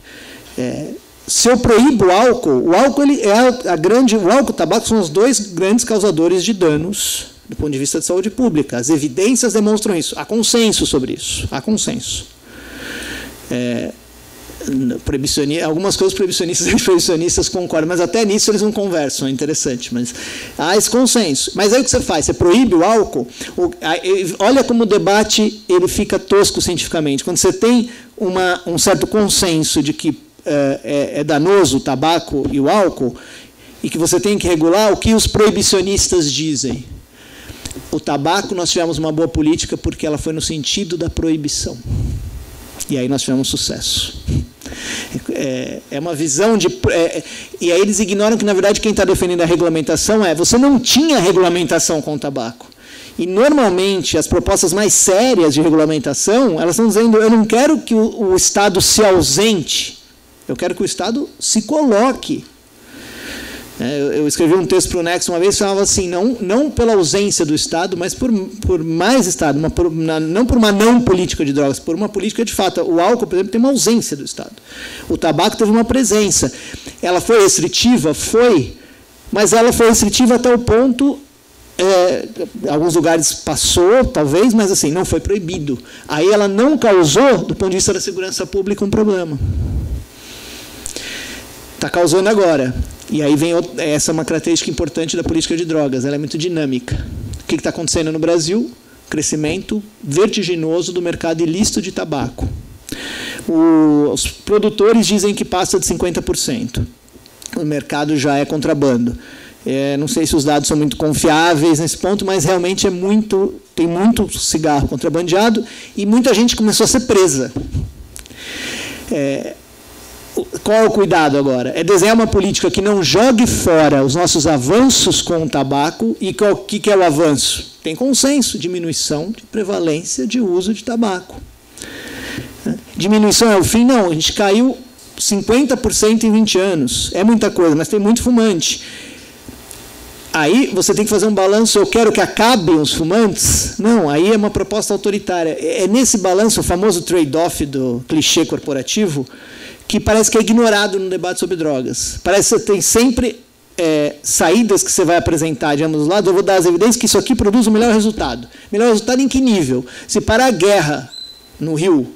Se eu proíbo o álcool ele é o álcool e o tabaco são os dois grandes causadores de danos do ponto de vista de saúde pública. As evidências demonstram isso. Há consenso sobre isso. Há consenso. Algumas coisas proibicionistas concordam, mas até nisso eles não conversam, é interessante. Mas há esse consenso. Mas aí o que você faz? Você proíbe o álcool? Olha como o debate ele fica tosco cientificamente. Quando você tem um certo consenso de que é danoso o tabaco e o álcool, e que você tem que regular, o que os proibicionistas dizem? O tabaco, nós tivemos uma boa política porque ela foi no sentido da proibição. E aí nós tivemos sucesso. É uma visão de... e aí eles ignoram que, na verdade, quem está defendendo a regulamentação você não tinha regulamentação com o tabaco. E, normalmente, as propostas mais sérias de regulamentação, elas estão dizendo, eu não quero que o Estado se ausente, eu quero que o Estado se coloque. Eu escrevi um texto para o Nexo uma vez que falava assim, não pela ausência do Estado, mas por mais Estado, não por uma não política de drogas, por uma política de fato. O álcool, por exemplo, tem uma ausência do Estado. O tabaco teve uma presença. Ela foi restritiva? Foi, mas ela foi restritiva até o ponto, em alguns lugares passou, talvez, mas assim, não foi proibido. Aí ela não causou, do ponto de vista da segurança pública, um problema. Está causando agora. E aí vem essa é uma característica importante da política de drogas, ela é muito dinâmica. O que está acontecendo no Brasil? Crescimento vertiginoso do mercado ilícito de tabaco. Os produtores dizem que passa de 50%. O mercado já é contrabando. Não sei se os dados são muito confiáveis nesse ponto, mas realmente tem muito cigarro contrabandeado e muita gente começou a ser presa. Qual é o cuidado agora? É desenhar uma política que não jogue fora os nossos avanços com o tabaco. E o que é o avanço? Tem consenso, diminuição de prevalência de uso de tabaco. Diminuição é o fim? Não, a gente caiu 50% em 20 anos. É muita coisa, mas tem muito fumante. Aí você tem que fazer um balanço, eu quero que acabem os fumantes? Não, aí é uma proposta autoritária. É nesse balanço, o famoso trade-off do clichê corporativo, que parece que é ignorado no debate sobre drogas. Parece que tem sempre saídas que você vai apresentar de ambos os lados. Eu vou dar as evidências que isso aqui produz o melhor resultado. Melhor resultado em que nível? Se parar a guerra no Rio,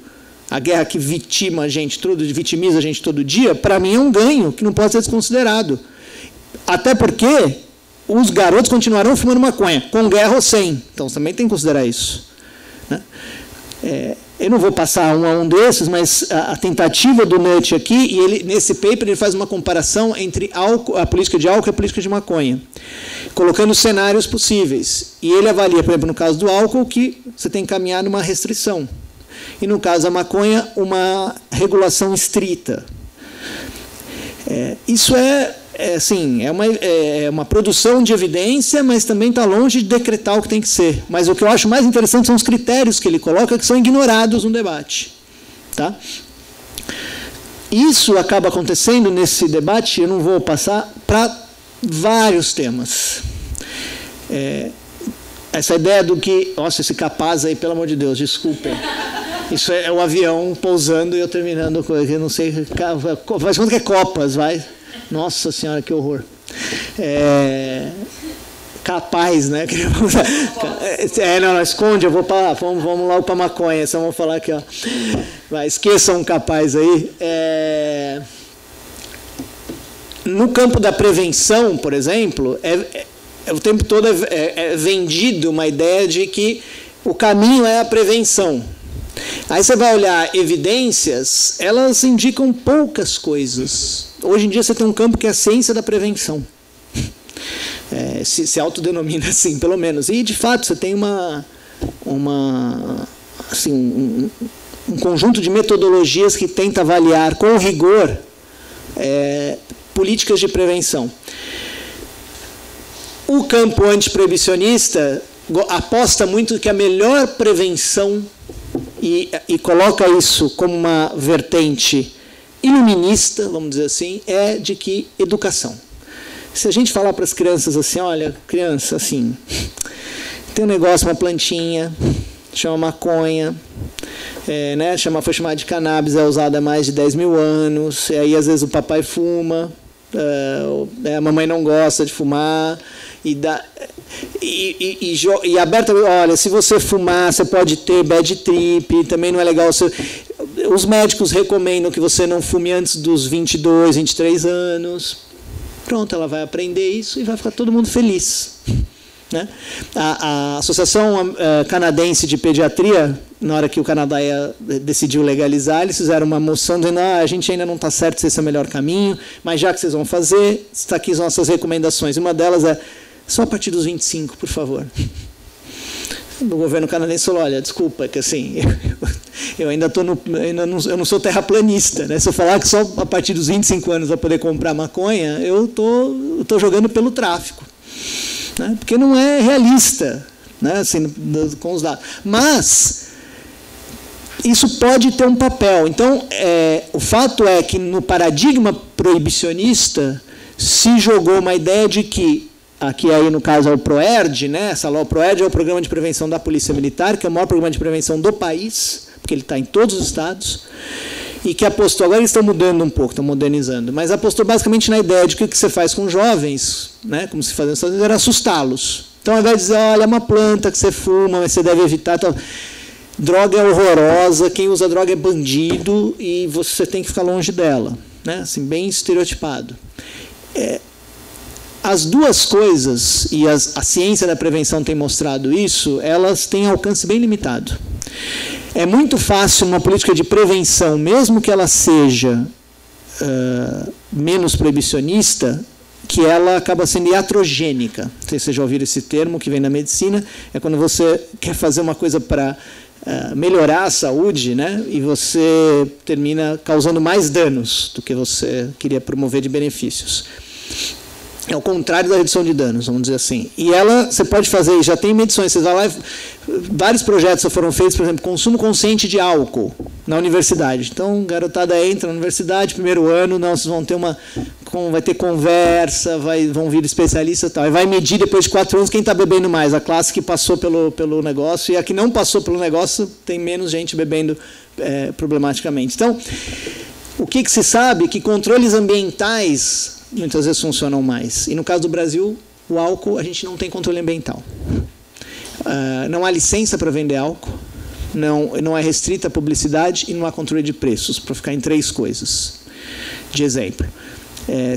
a guerra que vitimiza a gente todo dia, para mim é um ganho que não pode ser desconsiderado. Até porque os garotos continuarão fumando maconha, com guerra ou sem. Então, você também tem que considerar isso. Né? Eu não vou passar um a um desses, mas a tentativa do Nutt aqui, e ele, nesse paper, ele faz uma comparação entre a política de álcool e a política de maconha, colocando cenários possíveis. E ele avalia, por exemplo, no caso do álcool, que você tem que caminhar numa restrição. E no caso da maconha, uma regulação estrita. Isso é uma produção de evidência, mas também está longe de decretar o que tem que ser. Mas o que eu acho mais interessante são os critérios que ele coloca, que são ignorados no debate. Tá? Isso acaba acontecendo nesse debate, eu não vou passar, para vários temas. Essa ideia do que... Nossa, esse capaz aí, pelo amor de Deus, desculpem. Isso é o avião pousando e eu terminando coisa. Eu não sei... Faz conta que é Copas, vai... Nossa Senhora, que horror. Capaz, né? Não, esconde, eu vou para... Vamos lá para maconha, só vamos falar aqui, ó. Vai, esqueçam capaz aí. No campo da prevenção, por exemplo, o tempo todo é vendido uma ideia de que o caminho é a prevenção. Aí você vai olhar evidências, elas indicam poucas coisas. Hoje em dia você tem um campo que é a ciência da prevenção. Se autodenomina assim, pelo menos. E, de fato, você tem um conjunto de metodologias que tenta avaliar com rigor políticas de prevenção. O campo antiproibicionista aposta muito que a melhor prevenção e coloca isso como uma vertente iluminista, vamos dizer assim, é de que educação. Se a gente falar para as crianças assim, olha, criança, assim, tem um negócio, uma plantinha, chama maconha, né, foi chamada de cannabis, é usada há mais de 10 mil anos, e aí às vezes o papai fuma, a mamãe não gosta de fumar, e aberta, olha, se você fumar, você pode ter bad trip, também não é legal. Os médicos recomendam que você não fume antes dos 22, 23 anos. Pronto, ela vai aprender isso e vai ficar todo mundo feliz. Né? A Associação Canadense de Pediatria, na hora que o Canadá decidiu legalizar, eles fizeram uma moção dizendo: a gente ainda não está certo se esse é o melhor caminho, mas já que vocês vão fazer, está aqui as nossas recomendações. E uma delas é só a partir dos 25, por favor. O governo canadense falou: olha, desculpa, que assim, eu ainda estou eu não sou terraplanista, né? Se eu falar que só a partir dos 25 anos vai poder comprar maconha, eu tô jogando pelo tráfico, né? Porque não é realista, né? Assim, com os dados. Mas isso pode ter um papel. Então, o fato é que no paradigma proibicionista se jogou uma ideia de que, aqui aí no caso é o PROERD, né? Essa lei, o PROERD é o Programa de Prevenção da Polícia Militar, que é o maior programa de prevenção do país, porque ele está em todos os estados, e que apostou, agora eles estão mudando um pouco, estão modernizando, mas apostou basicamente na ideia de que o que você faz com jovens, né, como se fazia nos Estados Unidos, era assustá-los. Então, ao invés de dizer, olha, é uma planta que você fuma, mas você deve evitar, tal. Droga é horrorosa, quem usa droga é bandido e você tem que ficar longe dela, né? Assim, bem estereotipado. As duas coisas, e a ciência da prevenção tem mostrado isso, elas têm alcance bem limitado. É muito fácil uma política de prevenção, mesmo que ela seja menos proibicionista, que ela acaba sendo iatrogênica. Não sei se vocês já ouviram esse termo, que vem da medicina, é quando você quer fazer uma coisa para melhorar a saúde, né, e você termina causando mais danos do que você queria promover de benefícios. É o contrário da redução de danos, vamos dizer assim. E você pode fazer, já tem medições, vocês vão lá, vários projetos já foram feitos, por exemplo, consumo consciente de álcool na universidade. Então, garotada entra na universidade, primeiro ano, não, vocês vão ter vai ter conversa, vão vir especialistas e tal. E vai medir depois de 4 anos quem está bebendo mais, a classe que passou pelo negócio, e a que não passou pelo negócio tem menos gente bebendo problematicamente. Então, o que se sabe? Que controles ambientais muitas vezes funcionam mais. E no caso do Brasil, o álcool, a gente não tem controle ambiental. Não há licença para vender álcool, não é restrita a publicidade e não há controle de preços, para ficar em 3 coisas. De exemplo,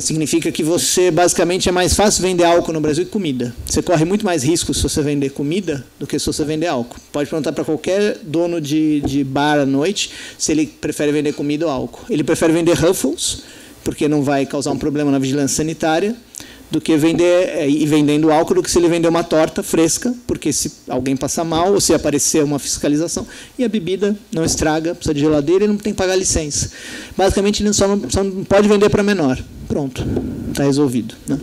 significa que basicamente, é mais fácil vender álcool no Brasil que comida. Você corre muito mais risco se você vender comida do que se você vender álcool. Pode perguntar para qualquer dono de bar à noite se ele prefere vender comida ou álcool. Ele prefere vender Ruffles, porque não vai causar um problema na vigilância sanitária, do que vendendo álcool, do que se ele vender uma torta fresca, porque se alguém passar mal, ou se aparecer uma fiscalização, e a bebida não estraga, precisa de geladeira e não tem que pagar licença. Basicamente, ele só não pode vender para menor. Pronto, está resolvido, né?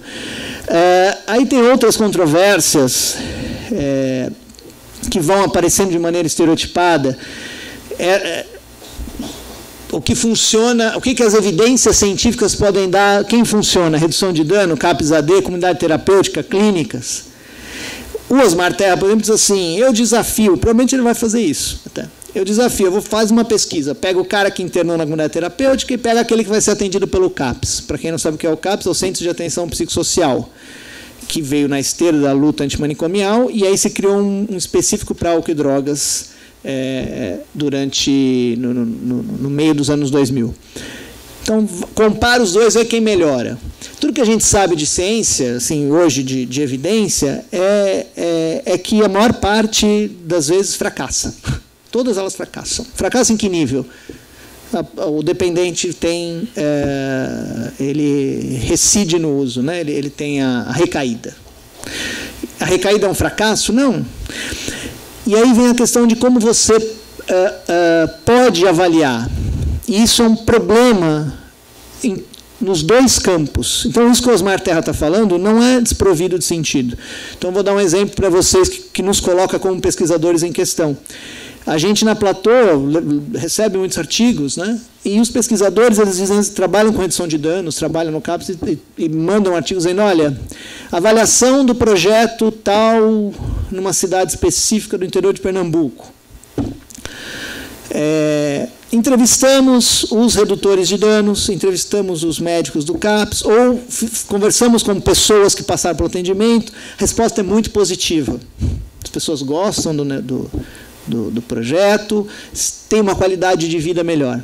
Aí tem outras controvérsias que vão aparecendo de maneira estereotipada. O que funciona, o que as evidências científicas podem dar, quem funciona? Redução de dano, CAPS-AD, comunidade terapêutica, clínicas. O Osmar Terra, por exemplo, diz assim, eu desafio, provavelmente ele vai fazer isso, até. Eu desafio, eu fazer uma pesquisa, pega o cara que internou na comunidade terapêutica e pega aquele que vai ser atendido pelo CAPS. Para quem não sabe o que é o CAPS, é o Centro de Atenção Psicossocial, que veio na esteira da luta antimanicomial, e aí se criou um específico para álcool e drogas, no meio dos anos 2000. Então, compara os dois, vê quem melhora. Tudo que a gente sabe de ciência, assim, hoje de evidência, é que a maior parte das vezes fracassa. Todas elas fracassam. Fracassa em que nível? O dependente ele recide no uso, né? Ele tem a recaída. A recaída é um fracasso? Não. E aí vem a questão de como você pode avaliar. E isso é um problema nos 2 campos. Então, isso que o Osmar Terra está falando não é desprovido de sentido. Então, vou dar um exemplo para vocês que nos coloca como pesquisadores em questão. A gente na Platô recebe muitos artigos, né? E os pesquisadores, eles trabalham com redução de danos, trabalham no CAPES e mandam artigos dizendo, olha, avaliação do projeto tal numa cidade específica do interior de Pernambuco. Entrevistamos os redutores de danos, entrevistamos os médicos do CAPES, ou conversamos com pessoas que passaram pelo atendimento, a resposta é muito positiva. As pessoas gostam do projeto, têm uma qualidade de vida melhor.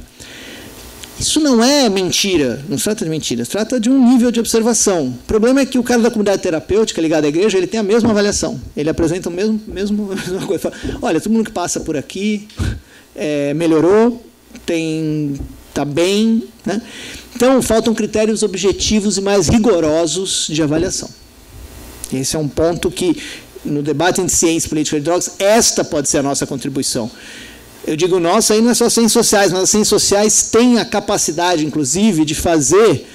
Isso não é mentira, não se trata de mentira, se trata de um nível de observação. O problema é que o cara da comunidade terapêutica ligado à igreja, ele tem a mesma avaliação, ele apresenta a mesma coisa. Fala, olha, todo mundo que passa por aqui melhorou, está bem, né? Então, faltam critérios objetivos e mais rigorosos de avaliação. Esse é um ponto que, no debate entre ciência e política de drogas, esta pode ser a nossa contribuição. Eu digo nossa, aí não é só ciências sociais, mas as ciências sociais têm a capacidade, inclusive, de fazer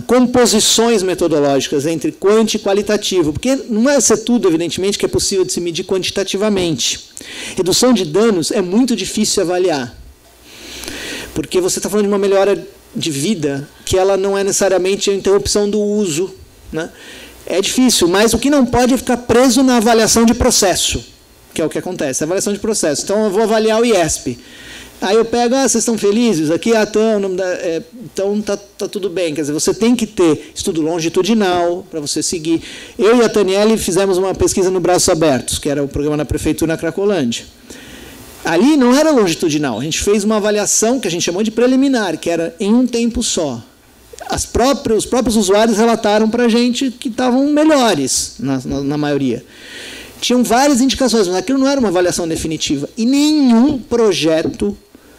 composições metodológicas entre quanti e qualitativo, porque não é ser tudo, evidentemente, que é possível de se medir quantitativamente. Redução de danos é muito difícil avaliar, porque você está falando de uma melhora de vida que ela não é necessariamente a interrupção do uso, né? É difícil, mas o que não pode é ficar preso na avaliação de processo, que é o que acontece, a avaliação de processo. Então, eu vou avaliar o IESP. Aí eu pego, vocês estão felizes? Aqui, então tá tudo bem. Quer dizer, você tem que ter estudo longitudinal para você seguir. Eu e a Taniele fizemos uma pesquisa no Braços Abertos, que era o programa da Prefeitura na Cracolândia. Ali não era longitudinal, a gente fez uma avaliação que a gente chamou de preliminar, que era em um tempo só. Os próprios usuários relataram para a gente que estavam melhores, na maioria. Tinham várias indicações, mas aquilo não era uma avaliação definitiva. E nenhum projeto,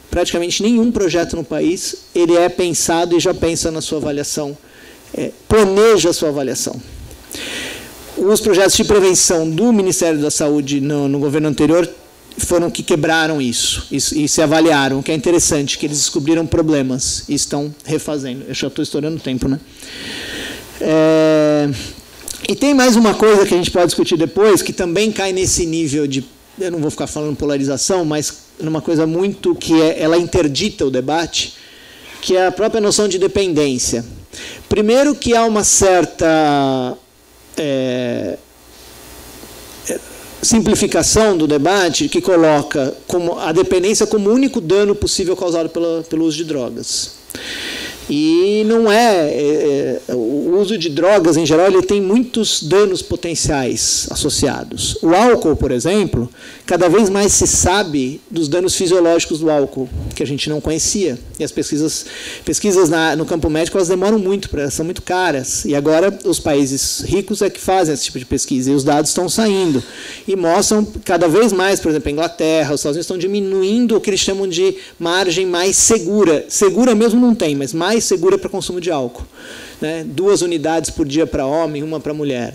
praticamente nenhum projeto no país, ele é pensado e já pensa na sua avaliação, planeja a sua avaliação. Os projetos de prevenção do Ministério da Saúde no governo anterior foram que quebraram isso e se avaliaram, o que é interessante, que eles descobriram problemas e estão refazendo. Eu já estou estourando o tempo, né? E tem mais uma coisa que a gente pode discutir depois, que também cai nesse nível de, eu não vou ficar falando polarização, mas numa coisa muito que ela interdita o debate, que é a própria noção de dependência. Primeiro que há uma certa simplificação do debate que coloca a dependência como o único dano possível causado pelo uso de drogas. E não o uso de drogas, em geral, ele tem muitos danos potenciais associados. O álcool, por exemplo, cada vez mais se sabe dos danos fisiológicos do álcool, que a gente não conhecia. E as pesquisas no campo médico, elas demoram muito, são muito caras. E agora os países ricos é que fazem esse tipo de pesquisa, e os dados estão saindo. E mostram cada vez mais, por exemplo, a Inglaterra, os Estados Unidos estão diminuindo o que eles chamam de margem mais segura. Segura mesmo não tem, mas mais segura para consumo de álcool, né? 2 unidades por dia para homem, 1 para mulher,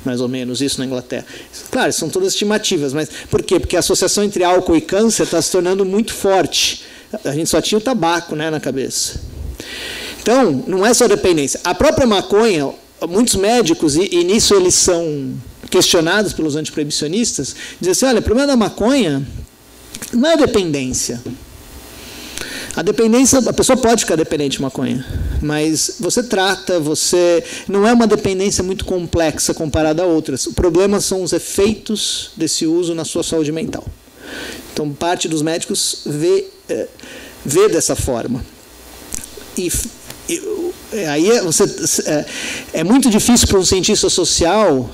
mais ou menos, isso na Inglaterra. Claro, são todas estimativas, mas por quê? Porque a associação entre álcool e câncer está se tornando muito forte. A gente só tinha o tabaco, né, na cabeça. Então, não é só dependência. A própria maconha, muitos médicos, e nisso eles são questionados pelos antiproibicionistas, dizem assim, olha, o problema da maconha não é a dependência. A dependência, a pessoa pode ficar dependente de maconha, mas não é uma dependência muito complexa comparada a outras. O problema são os efeitos desse uso na sua saúde mental. Então, parte dos médicos vê dessa forma. Aí é muito difícil para um cientista social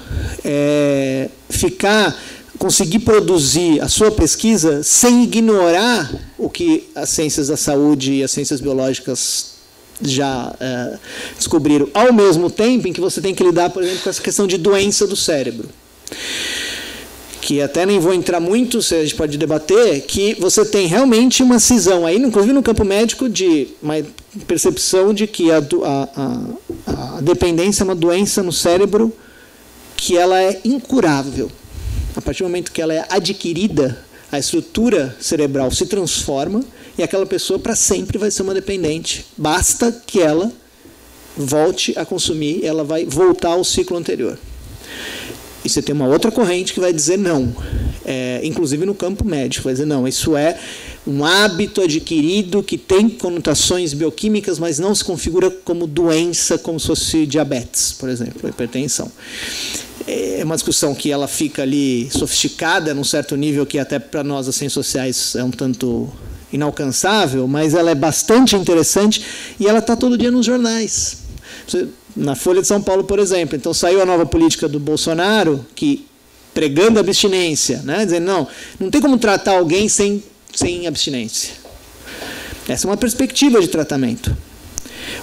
conseguir produzir a sua pesquisa sem ignorar o que as ciências da saúde e as ciências biológicas já descobriram, ao mesmo tempo em que você tem que lidar, por exemplo, com essa questão de doença do cérebro, que até nem vou entrar muito, a gente pode debater, que você tem realmente uma cisão, aí, inclusive no campo médico, de uma percepção de que a dependência é uma doença no cérebro que ela é incurável. A partir do momento que ela é adquirida, a estrutura cerebral se transforma e aquela pessoa para sempre vai ser uma dependente. Basta que ela volte a consumir, ela vai voltar ao ciclo anterior. E você tem uma outra corrente que vai dizer não, inclusive no campo médico, vai dizer não, isso é um hábito adquirido que tem conotações bioquímicas, mas não se configura como doença, como se fosse diabetes, por exemplo, hipertensão. É uma discussão que ela fica ali sofisticada, num certo nível que até para nós, as ciências sociais, é um tanto inalcançável, mas ela é bastante interessante e ela está todo dia nos jornais. Na Folha de São Paulo, por exemplo. Então, saiu a nova política do Bolsonaro, que pregando abstinência, né? Dizendo, não tem como tratar alguém sem abstinência. Essa é uma perspectiva de tratamento.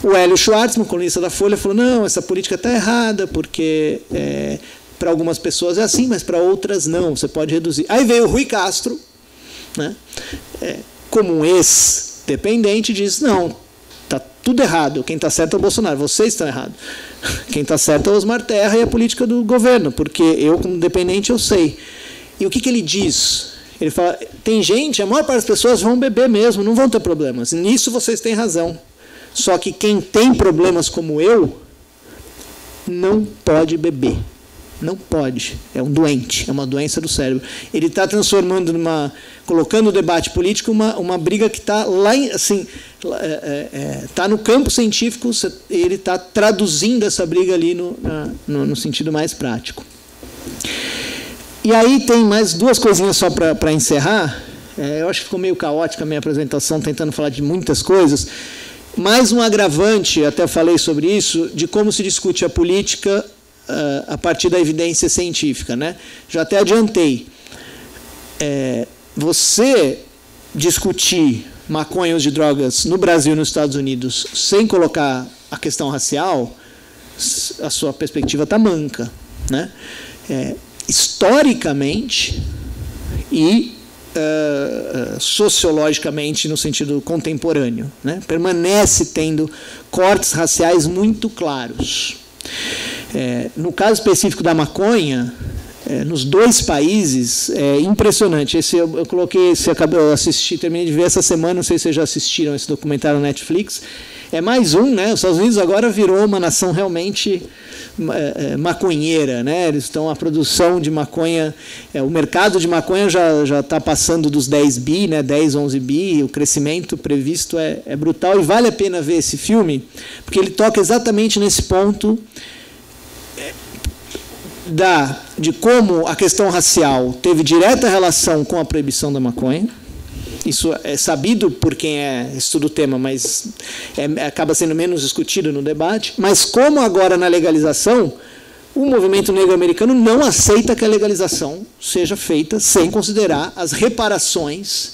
O Hélio Schwartzman, colunista da Folha, falou, não, essa política está errada, porque para algumas pessoas é assim, mas para outras não, você pode reduzir. Aí veio o Rui Castro, né? Como um ex-dependente, diz, não, está tudo errado, quem está certo é o Bolsonaro, vocês estão errados. Quem está certo é o Osmar Terra e a política do governo, porque eu, como dependente, eu sei. E o que ele diz? Ele fala, tem gente, a maior parte das pessoas vão beber mesmo, não vão ter problemas. Nisso vocês têm razão. Só que quem tem problemas como eu, não pode beber. Não pode. É um doente, é uma doença do cérebro. Ele está transformando colocando o debate político uma briga que está lá, assim, está no campo científico, ele está traduzindo essa briga ali no sentido mais prático. E aí tem mais duas coisinhas só para encerrar. Eu acho que ficou meio caótica a minha apresentação, tentando falar de muitas coisas. Mais um agravante, até falei sobre isso, de como se discute a política a partir da evidência científica, né? Já até adiantei. Você discutir maconha de drogas no Brasil e nos Estados Unidos sem colocar a questão racial, a sua perspectiva está manca, né? Historicamente e sociologicamente, no sentido contemporâneo, né? Permanece tendo cortes raciais muito claros. No caso específico da maconha, nos dois países, é impressionante. Eu coloquei, acabou de assistir, terminei de ver essa semana, não sei se vocês já assistiram esse documentário na Netflix. É mais um, né? Os Estados Unidos agora virou uma nação realmente maconheira, né? Eles estão, a produção de maconha, o mercado de maconha já está passando dos 10 bi, né? 10, 11 bi, o crescimento previsto é brutal, e vale a pena ver esse filme, porque ele toca exatamente nesse ponto de como a questão racial teve direta relação com a proibição da maconha. Isso é sabido por quem estuda o tema, mas acaba sendo menos discutido no debate. Mas como agora na legalização, o movimento negro americano não aceita que a legalização seja feita sem considerar as reparações,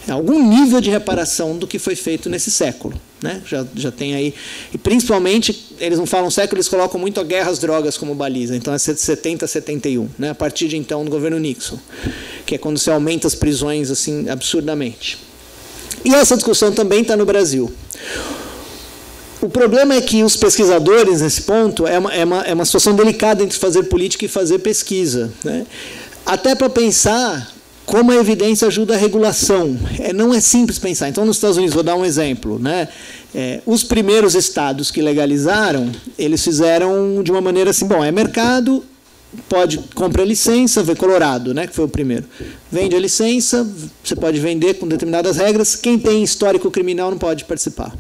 algum nível de reparação do que foi feito nesse século, né? Já tem aí, e principalmente, eles não falam século, eles colocam muito a guerra às drogas como baliza, então é 70 a 71, né? A partir de então do governo Nixon, que é quando você aumenta as prisões assim absurdamente. E essa discussão também está no Brasil. O problema é que os pesquisadores, nesse ponto, é uma situação delicada entre fazer política e fazer pesquisa, né? Até para pensar como a evidência ajuda a regulação. Não é simples pensar. Então, nos Estados Unidos, vou dar um exemplo, né? Os primeiros estados que legalizaram, eles fizeram de uma maneira assim, bom, é mercado, compra a licença, vê Colorado, né, que foi o primeiro. Vende a licença, você pode vender com determinadas regras, quem tem histórico criminal não pode participar.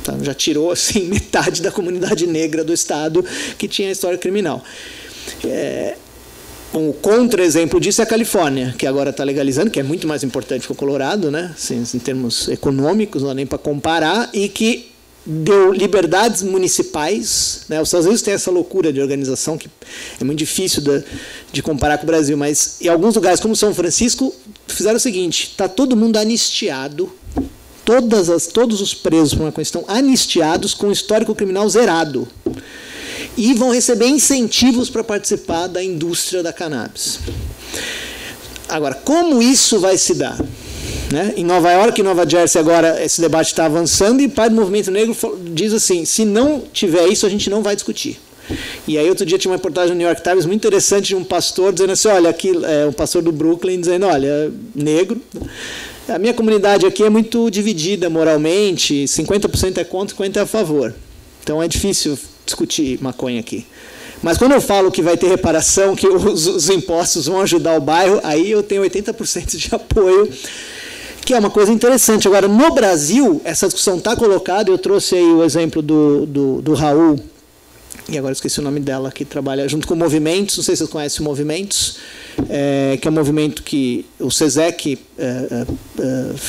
Então, já tirou assim, metade da comunidade negra do estado que tinha histórico criminal. Um contra-exemplo disso é a Califórnia, que agora está legalizando, que é muito mais importante que o Colorado, né? Assim, em termos econômicos, não dá nem para comparar, e que deu liberdades municipais, né? Os Estados Unidos têm essa loucura de organização que é muito difícil de comparar com o Brasil, mas em alguns lugares, como São Francisco, fizeram o seguinte, está todo mundo anistiado, todos os presos por uma questão anistiados com histórico criminal zerado. E vão receber incentivos para participar da indústria da cannabis. Agora, como isso vai se dar? Né? Em Nova York e Nova Jersey, agora, esse debate está avançando, e o pai do movimento negro diz assim, se não tiver isso, a gente não vai discutir. E aí, outro dia, tinha uma reportagem no New York Times muito interessante de um pastor dizendo assim, olha, aqui, um pastor do Brooklyn, dizendo, olha, negro, a minha comunidade aqui é muito dividida moralmente, 50% é contra, 50% é a favor. Então, é difícil discutir maconha aqui. Mas quando eu falo que vai ter reparação, que os impostos vão ajudar o bairro, aí eu tenho 80% de apoio, que é uma coisa interessante. Agora, no Brasil, essa discussão está colocada, eu trouxe aí o exemplo do Raul, e agora eu esqueci o nome dela, que trabalha junto com o Movimentos, não sei se vocês conhecem o Movimentos, que é um movimento que o SESEC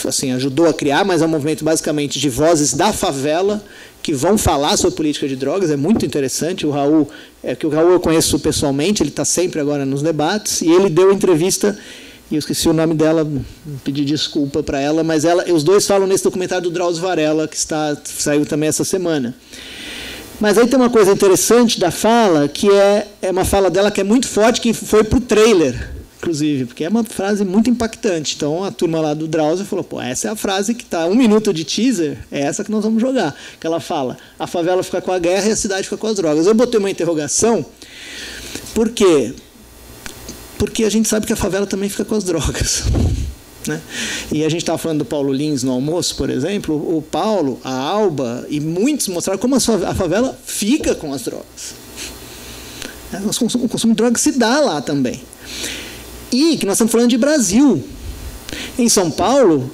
assim, ajudou a criar, mas é um movimento basicamente de vozes da favela que vão falar sobre política de drogas, é muito interessante. O Raul eu conheço pessoalmente, ele está sempre agora nos debates, e ele deu entrevista, e eu esqueci o nome dela, pedi desculpa para ela, mas os dois falam nesse documentário do Drauzio Varela, que saiu também essa semana. Mas aí tem uma coisa interessante da fala, que é uma fala dela que é muito forte, que foi para o trailer, inclusive, porque é uma frase muito impactante. Então, a turma lá do Drauzio falou, pô, essa é a frase que está 1 minuto de teaser, é essa que nós vamos jogar. Que ela fala, a favela fica com a guerra e a cidade fica com as drogas. Eu botei uma interrogação, por quê? Porque a gente sabe que a favela também fica com as drogas. Né? E a gente estava falando do Paulo Lins no almoço, por exemplo, o Paulo, a Alba e muitos mostraram como a favela fica com as drogas. O consumo de drogas se dá lá também. E que nós estamos falando de Brasil. Em São Paulo,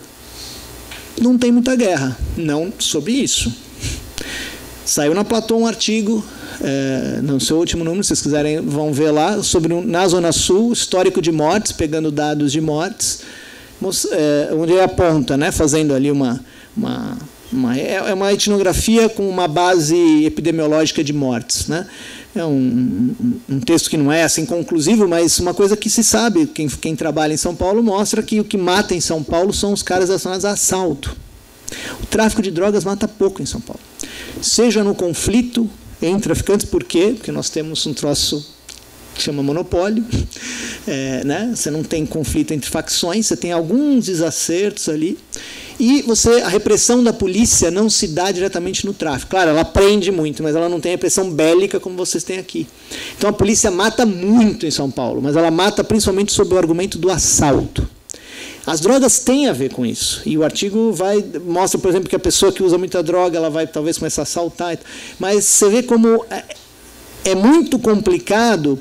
não tem muita guerra, não sobre isso. Saiu na Platô um artigo, no seu último número, se vocês quiserem, vão ver lá, sobre na Zona Sul, histórico de mortes, pegando dados de mortes, onde ele aponta, né, fazendo ali uma etnografia com uma base epidemiológica de mortes. Né? É um texto que não é assim conclusivo, mas uma coisa que se sabe, quem trabalha em São Paulo mostra que o que mata em São Paulo são os caras relacionados a assalto. O tráfico de drogas mata pouco em São Paulo. Seja no conflito entre traficantes, por quê? Porque nós temos um troço que chama monopólio, né? Você não tem conflito entre facções, você tem alguns desacertos ali, e a repressão da polícia não se dá diretamente no tráfico. Claro, ela prende muito, mas ela não tem repressão bélica como vocês têm aqui. Então a polícia mata muito em São Paulo, mas ela mata principalmente sob o argumento do assalto. As drogas têm a ver com isso, e o artigo mostra, por exemplo, que a pessoa que usa muita droga, ela vai talvez começar a assaltar, mas você vê como é muito complicado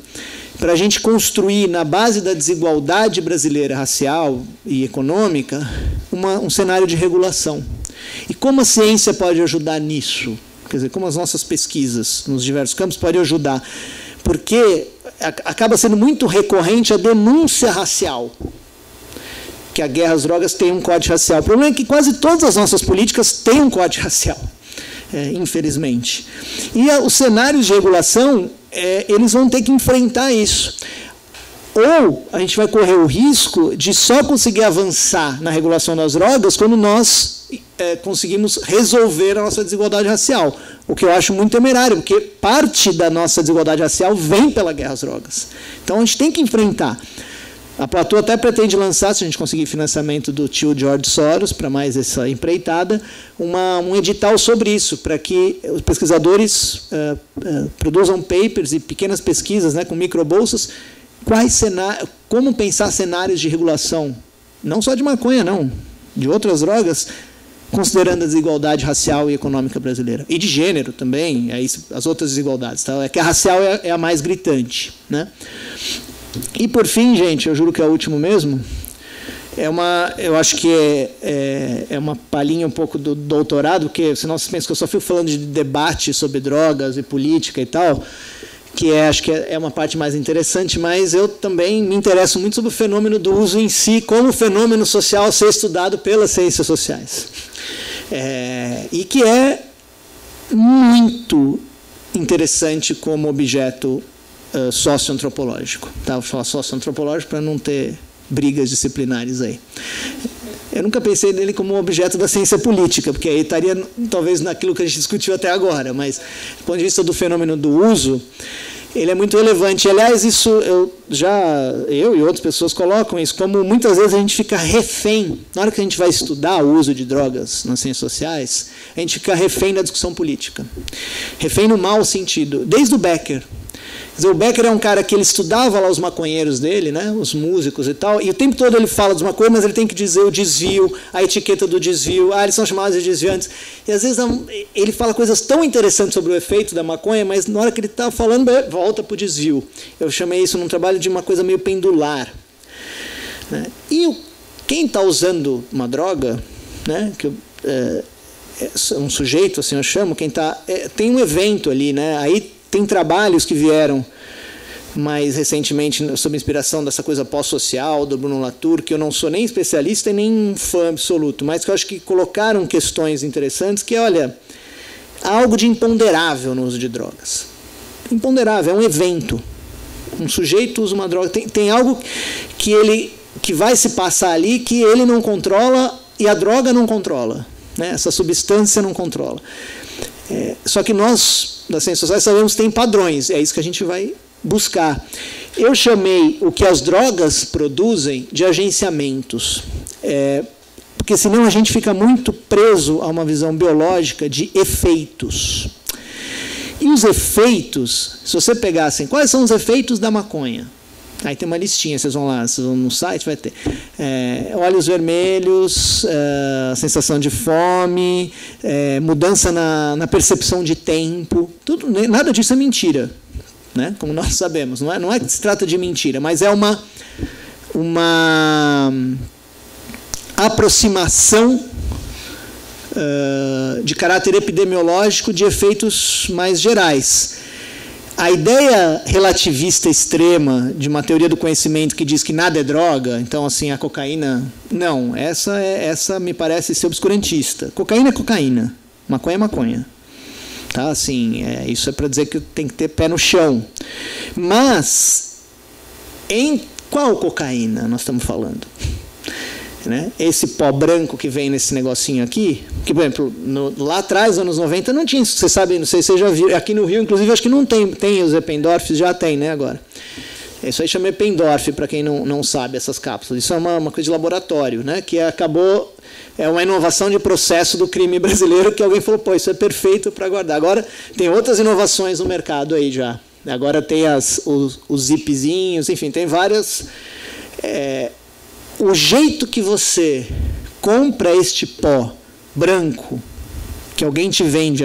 para a gente construir, na base da desigualdade brasileira racial e econômica, um cenário de regulação. E como a ciência pode ajudar nisso? Quer dizer, como as nossas pesquisas nos diversos campos podem ajudar? Porque acaba sendo muito recorrente a denúncia racial, que a guerra às drogas tem um código racial. O problema é que quase todas as nossas políticas têm um código racial. Infelizmente. E os cenários de regulação, eles vão ter que enfrentar isso. Ou a gente vai correr o risco de só conseguir avançar na regulação das drogas quando nós conseguimos resolver a nossa desigualdade racial. O que eu acho muito temerário, porque parte da nossa desigualdade racial vem pela guerra às drogas. Então a gente tem que enfrentar. A Platô até pretende lançar, se a gente conseguir financiamento do tio George Soros, para mais essa empreitada, um edital sobre isso, para que os pesquisadores produzam papers e pequenas pesquisas, né, com microbolsas, como pensar cenários de regulação, não só de maconha, não, de outras drogas, considerando a desigualdade racial e econômica brasileira. E de gênero também, as outras desigualdades. Tá? É que a racial é a mais gritante. Né? E, por fim, gente, eu juro que é o último mesmo, eu acho que é uma palhinha um pouco do doutorado, porque senão vocês pensam que eu só fico falando de debate sobre drogas e política e tal, acho que é uma parte mais interessante, mas eu também me interesso muito sobre o fenômeno do uso em si, como fenômeno social ser estudado pelas ciências sociais. E que é muito interessante como objeto socioantropológico. Tá? Vou falar socioantropológico para não ter brigas disciplinares aí. Eu nunca pensei nele como objeto da ciência política, porque aí estaria talvez naquilo que a gente discutiu até agora, mas do ponto de vista do fenômeno do uso, ele é muito relevante. Aliás, isso eu e outras pessoas colocam isso como muitas vezes a gente fica refém. Na hora que a gente vai estudar o uso de drogas nas ciências sociais, a gente fica refém da discussão política. Refém no mau sentido. Desde o Becker, Quer dizer, o Becker é um cara que ele estudava lá os maconheiros dele, né, os músicos e tal, e o tempo todo ele fala dos maconheiros, mas ele tem que dizer o desvio, a etiqueta do desvio, eles são chamados de desviantes. E às vezes ele fala coisas tão interessantes sobre o efeito da maconha, mas na hora que ele está falando, volta para o desvio. Eu chamei isso num trabalho de uma coisa meio pendular. Né? E quem está usando uma droga, né, que um sujeito, assim eu chamo, quem está tem um evento ali, né? Aí tem trabalhos que vieram mais recentemente sob inspiração dessa coisa pós-social do Bruno Latour, que eu não sou nem especialista e nem fã absoluto, mas que eu acho que colocaram questões interessantes, que olha, há algo de imponderável no uso de drogas. Imponderável, é um evento. Um sujeito usa uma droga, tem algo que vai se passar ali que ele não controla e a droga não controla, né? Essa substância não controla. Só que nós, das ciências sociais, sabemos que tem padrões, é isso que a gente vai buscar. Eu chamei o que as drogas produzem de agenciamentos, porque senão a gente fica muito preso a uma visão biológica de efeitos. E os efeitos, se você pegassem, quais são os efeitos da maconha? Aí tem uma listinha, vocês vão lá, vocês vão no site, vai ter olhos vermelhos, sensação de fome, mudança na percepção de tempo, tudo, nada disso é mentira, né? Como nós sabemos, não é que se trata de mentira, mas é uma aproximação de caráter epidemiológico de efeitos mais gerais. A ideia relativista extrema de uma teoria do conhecimento que diz que nada é droga, então assim, a cocaína... Não, essa me parece ser obscurantista. Cocaína é cocaína, maconha é maconha. Tá? Assim, isso é para dizer que tem que ter pé no chão. Mas, em qual cocaína nós estamos falando? Né? Esse pó branco que vem nesse negocinho aqui, que, por exemplo, lá atrás, nos anos 90, não tinha isso, você sabe, não sei se você já viu, aqui no Rio, inclusive, acho que não tem os Eppendorf, já tem, né, agora. Isso aí chama Eppendorf, para quem não sabe, essas cápsulas. Isso é uma coisa de laboratório, né, que acabou, uma inovação de processo do crime brasileiro, que alguém falou, pô, isso é perfeito para guardar. Agora, tem outras inovações no mercado aí já. Agora tem os zipzinhos, enfim, tem várias... O jeito que você compra este pó branco, que alguém te vende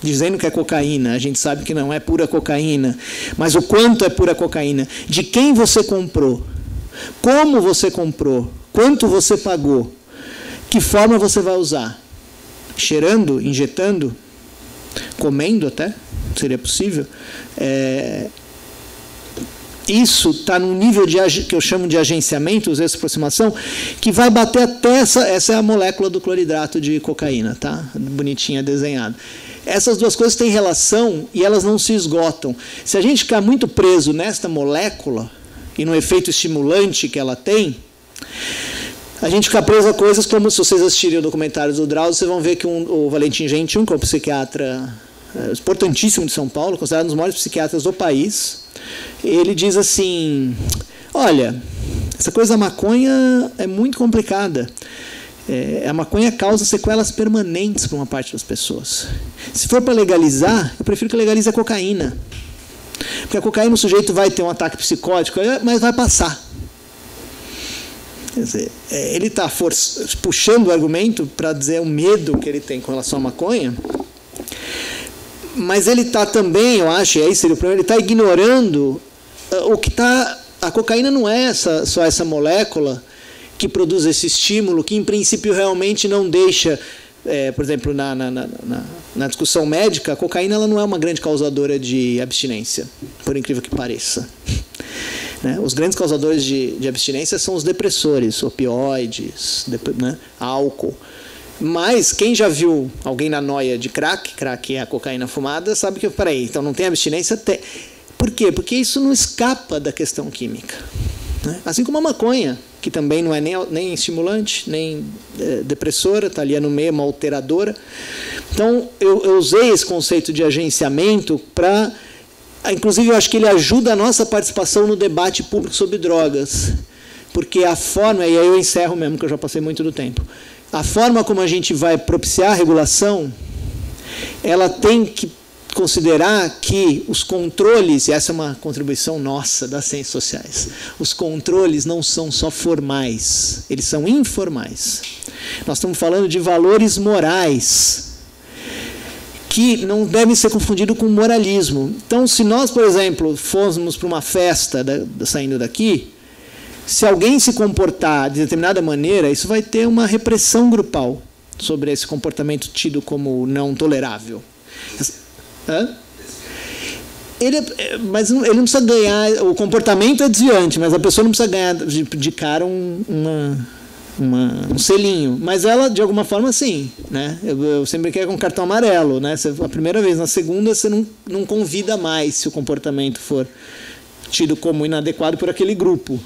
dizendo que é cocaína, a gente sabe que não é pura cocaína, mas o quanto é pura cocaína, de quem você comprou, como você comprou, quanto você pagou, que forma você vai usar, cheirando, injetando, comendo até, seria possível, isso está num nível que eu chamo de agenciamento, essa aproximação, que vai bater até essa é a molécula do cloridrato de cocaína, tá? Bonitinha desenhada. Essas duas coisas têm relação e elas não se esgotam. Se a gente ficar muito preso nesta molécula e no efeito estimulante que ela tem, a gente fica preso a coisas como, se vocês assistirem o documentário do Drauzio, vocês vão ver que o Valentim Gentil, que é um psiquiatra importantíssimo de São Paulo, considerado um dos maiores psiquiatras do país, ele diz assim, olha, essa coisa da maconha é muito complicada. A maconha causa sequelas permanentes para uma parte das pessoas. Se for para legalizar, eu prefiro que legalize a cocaína. Porque a cocaína o sujeito vai ter um ataque psicótico, mas vai passar. Quer dizer, ele está puxando o argumento para dizer o medo que ele tem com relação à maconha, mas ele está também, eu acho, e aí seria o problema, ele está ignorando o que está... A cocaína não é só essa molécula que produz esse estímulo, que em princípio realmente não deixa... por exemplo, na discussão médica, a cocaína ela não é uma grande causadora de abstinência, por incrível que pareça. Né? Os grandes causadores de abstinência são os depressores, opioides, né? Álcool. Mas quem já viu alguém na noia de crack é a cocaína fumada, sabe que, peraí, então não tem abstinência? Por quê? Porque isso não escapa da questão química. Né? Assim como a maconha, que também não é nem estimulante, nem depressora, está ali no meio, uma alteradora. Então, eu usei esse conceito de agenciamento para... Inclusive, eu acho que ele ajuda a nossa participação no debate público sobre drogas. Porque a forma, e aí eu encerro mesmo, que eu já passei muito do tempo, a forma como a gente vai propiciar a regulação, ela tem que considerar que os controles, e essa é uma contribuição nossa das ciências sociais, os controles não são só formais, eles são informais. Nós estamos falando de valores morais, que não devem ser confundidos com moralismo. Então, se nós, por exemplo, fôssemos para uma festa saindo daqui, se alguém se comportar de determinada maneira, isso vai ter uma repressão grupal sobre esse comportamento tido como não tolerável. Mas ele não precisa ganhar, o comportamento é desviante, mas a pessoa não precisa ganhar de cara um selinho, mas ela de alguma forma sim, né? Eu sempre quero com cartão amarelo, né? A primeira vez, na segunda você não convida mais se o comportamento for tido como inadequado por aquele grupo.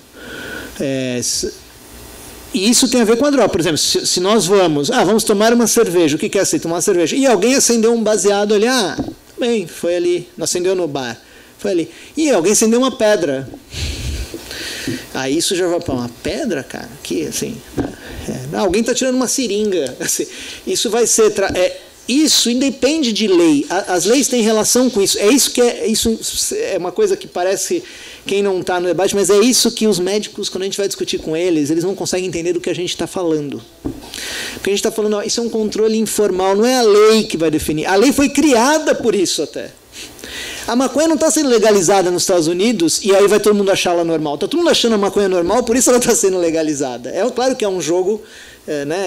E isso tem a ver com a droga. Por exemplo, se nós vamos tomar uma cerveja, o que é assim? Tomar uma cerveja, e alguém acendeu um baseado ali, bem, foi ali, não acendeu no bar, foi ali, e alguém acendeu uma pedra. Aí isso já vai para uma pedra, cara, que assim, alguém está tirando uma seringa, assim, isso vai ser, isso independe de lei, as leis têm relação com isso, isso é uma coisa que parece quem não está no debate, mas é isso que os médicos, quando a gente vai discutir com eles não conseguem entender do que a gente está falando. Porque a gente está falando, isso é um controle informal, não é a lei que vai definir. A lei foi criada por isso até. A maconha não está sendo legalizada nos Estados Unidos e aí vai todo mundo achar ela normal. Está todo mundo achando a maconha normal, por isso ela está sendo legalizada. Claro que é um jogo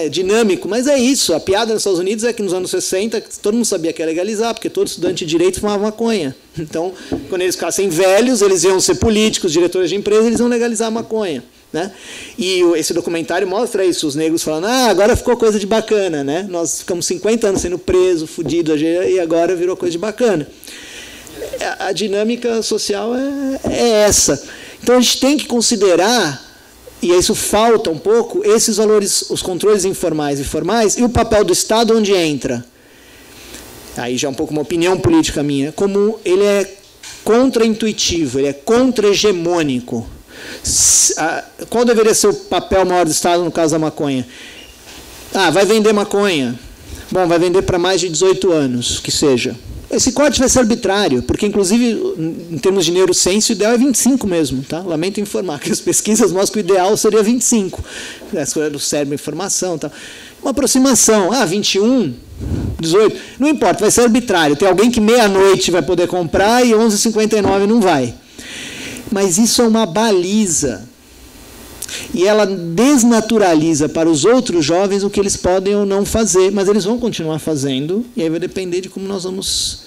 dinâmico, mas é isso. A piada nos Estados Unidos é que nos anos 60 todo mundo sabia que ia legalizar, porque todo estudante de direito fumava maconha. Então, quando eles ficassem velhos, eles iam ser políticos, diretores de empresa, eles iam legalizar a maconha. Né? E esse documentário mostra isso, os negros falando, agora ficou coisa de bacana, né? Nós ficamos 50 anos sendo presos, fudidos, e agora virou coisa de bacana. A dinâmica social é essa. Então a gente tem que considerar, e isso falta um pouco, esses valores, os controles informais e formais, e o papel do Estado onde entra. Aí já é um pouco uma opinião política minha, como ele é contra-intuitivo, ele é contra-hegemônico. Qual deveria ser o papel maior do Estado no caso da maconha? Vai vender maconha. Bom, vai vender para mais de 18 anos, que seja. Esse corte vai ser arbitrário, porque, inclusive, em termos de neurociência, o ideal é 25 mesmo. Tá? Lamento informar que as pesquisas mostram que o ideal seria 25. As coisas do cérebro, informação. Tal. Uma aproximação. 21, 18. Não importa, vai ser arbitrário. Tem alguém que meia-noite vai poder comprar e 11h59 não vai. Mas isso é uma baliza. E ela desnaturaliza para os outros jovens o que eles podem ou não fazer, mas eles vão continuar fazendo, e aí vai depender de como nós vamos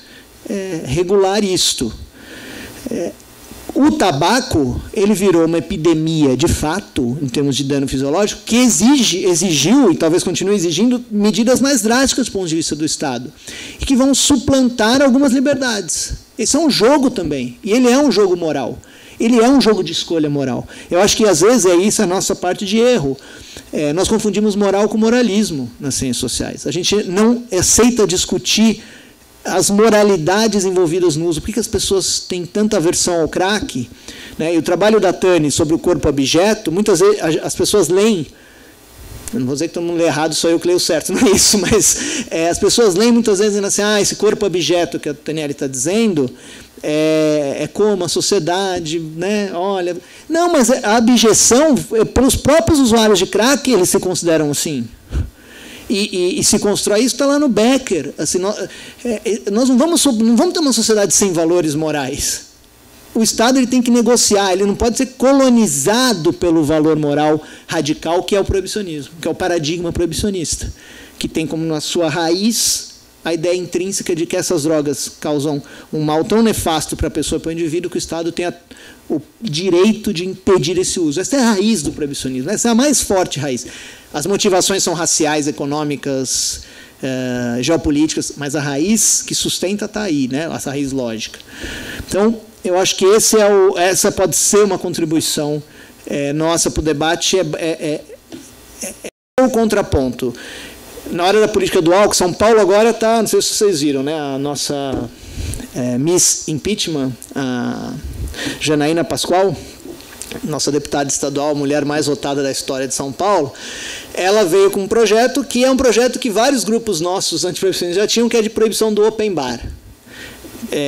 regular isto. O tabaco, ele virou uma epidemia, de fato, em termos de dano fisiológico, que exigiu, e talvez continue exigindo, medidas mais drásticas do ponto de vista do Estado, e que vão suplantar algumas liberdades. Esse é um jogo também, e ele é um jogo moral. Ele é um jogo de escolha moral. Eu acho que, às vezes, isso a nossa parte de erro. Nós confundimos moral com moralismo nas ciências sociais. A gente não aceita discutir as moralidades envolvidas no uso. Por que as pessoas têm tanta aversão ao crack? E o trabalho da Tani sobre o corpo objeto, muitas vezes as pessoas leem, eu não vou dizer que todo mundo lê errado, só eu que leio certo, não é isso, mas as pessoas leem muitas vezes dizendo assim, esse corpo objeto que a Taniele está dizendo é como a sociedade, né? Olha, não, mas a abjeção, pelos próprios usuários de crack, eles se consideram assim. E se constrói isso, está lá no Becker. Assim, nós não vamos ter uma sociedade sem valores morais. O Estado ele tem que negociar, ele não pode ser colonizado pelo valor moral radical que é o proibicionismo, que é o paradigma proibicionista, que tem como na sua raiz a ideia intrínseca de que essas drogas causam um mal tão nefasto para a pessoa e para o indivíduo que o Estado tem o direito de impedir esse uso. Essa é a raiz do proibicionismo, essa é a mais forte raiz. As motivações são raciais, econômicas, geopolíticas, mas a raiz que sustenta está aí, né? Essa raiz lógica. Então, eu acho que essa pode ser uma contribuição nossa para o debate, o contraponto. Na hora da política do álcool, São Paulo agora está, não sei se vocês viram, né, a nossa Miss Impeachment, a Janaína Pascoal, nossa deputada estadual, a mulher mais votada da história de São Paulo, ela veio com um projeto que é um projeto que vários grupos nossos antiproibicionistas já tinham, que é de proibição do open bar.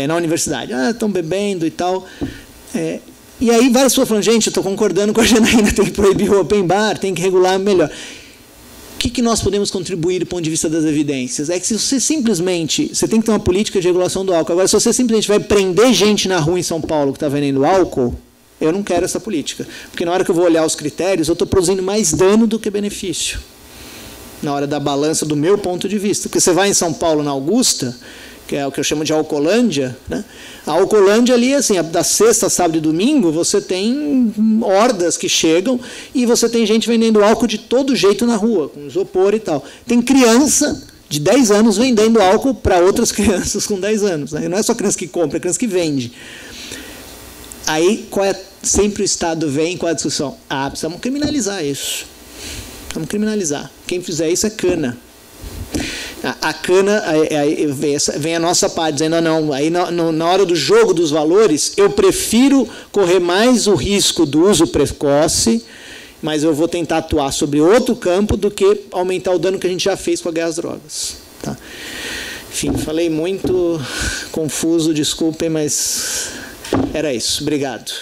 na universidade. Estão bebendo e tal. E aí várias pessoas falam, gente, eu estou concordando com a Janaína, tem que proibir o open bar, tem que regular melhor. O que nós podemos contribuir do ponto de vista das evidências? É que se você simplesmente... Você tem que ter uma política de regulação do álcool. Agora, se você simplesmente vai prender gente na rua em São Paulo que está vendendo álcool, eu não quero essa política. Porque na hora que eu vou olhar os critérios, eu estou produzindo mais dano do que benefício. Na hora da balança, do meu ponto de vista. Porque você vai em São Paulo, na Augusta, que é o que eu chamo de Alcolândia, né? A Alcolândia ali, assim, da sexta, sábado e domingo, você tem hordas que chegam e você tem gente vendendo álcool de todo jeito na rua, com isopor e tal. Tem criança de 10 anos vendendo álcool para outras crianças com 10 anos. Né? Não é só criança que compra, é criança que vende. Aí, sempre o Estado vem com a discussão. Precisamos criminalizar isso. Precisamos criminalizar. Quem fizer isso é cana. A cana, vem a nossa parte, dizendo, não, aí na hora do jogo dos valores, eu prefiro correr mais o risco do uso precoce, mas eu vou tentar atuar sobre outro campo do que aumentar o dano que a gente já fez com a guerra às drogas. Tá? Enfim, falei muito confuso, desculpem, mas era isso. Obrigado.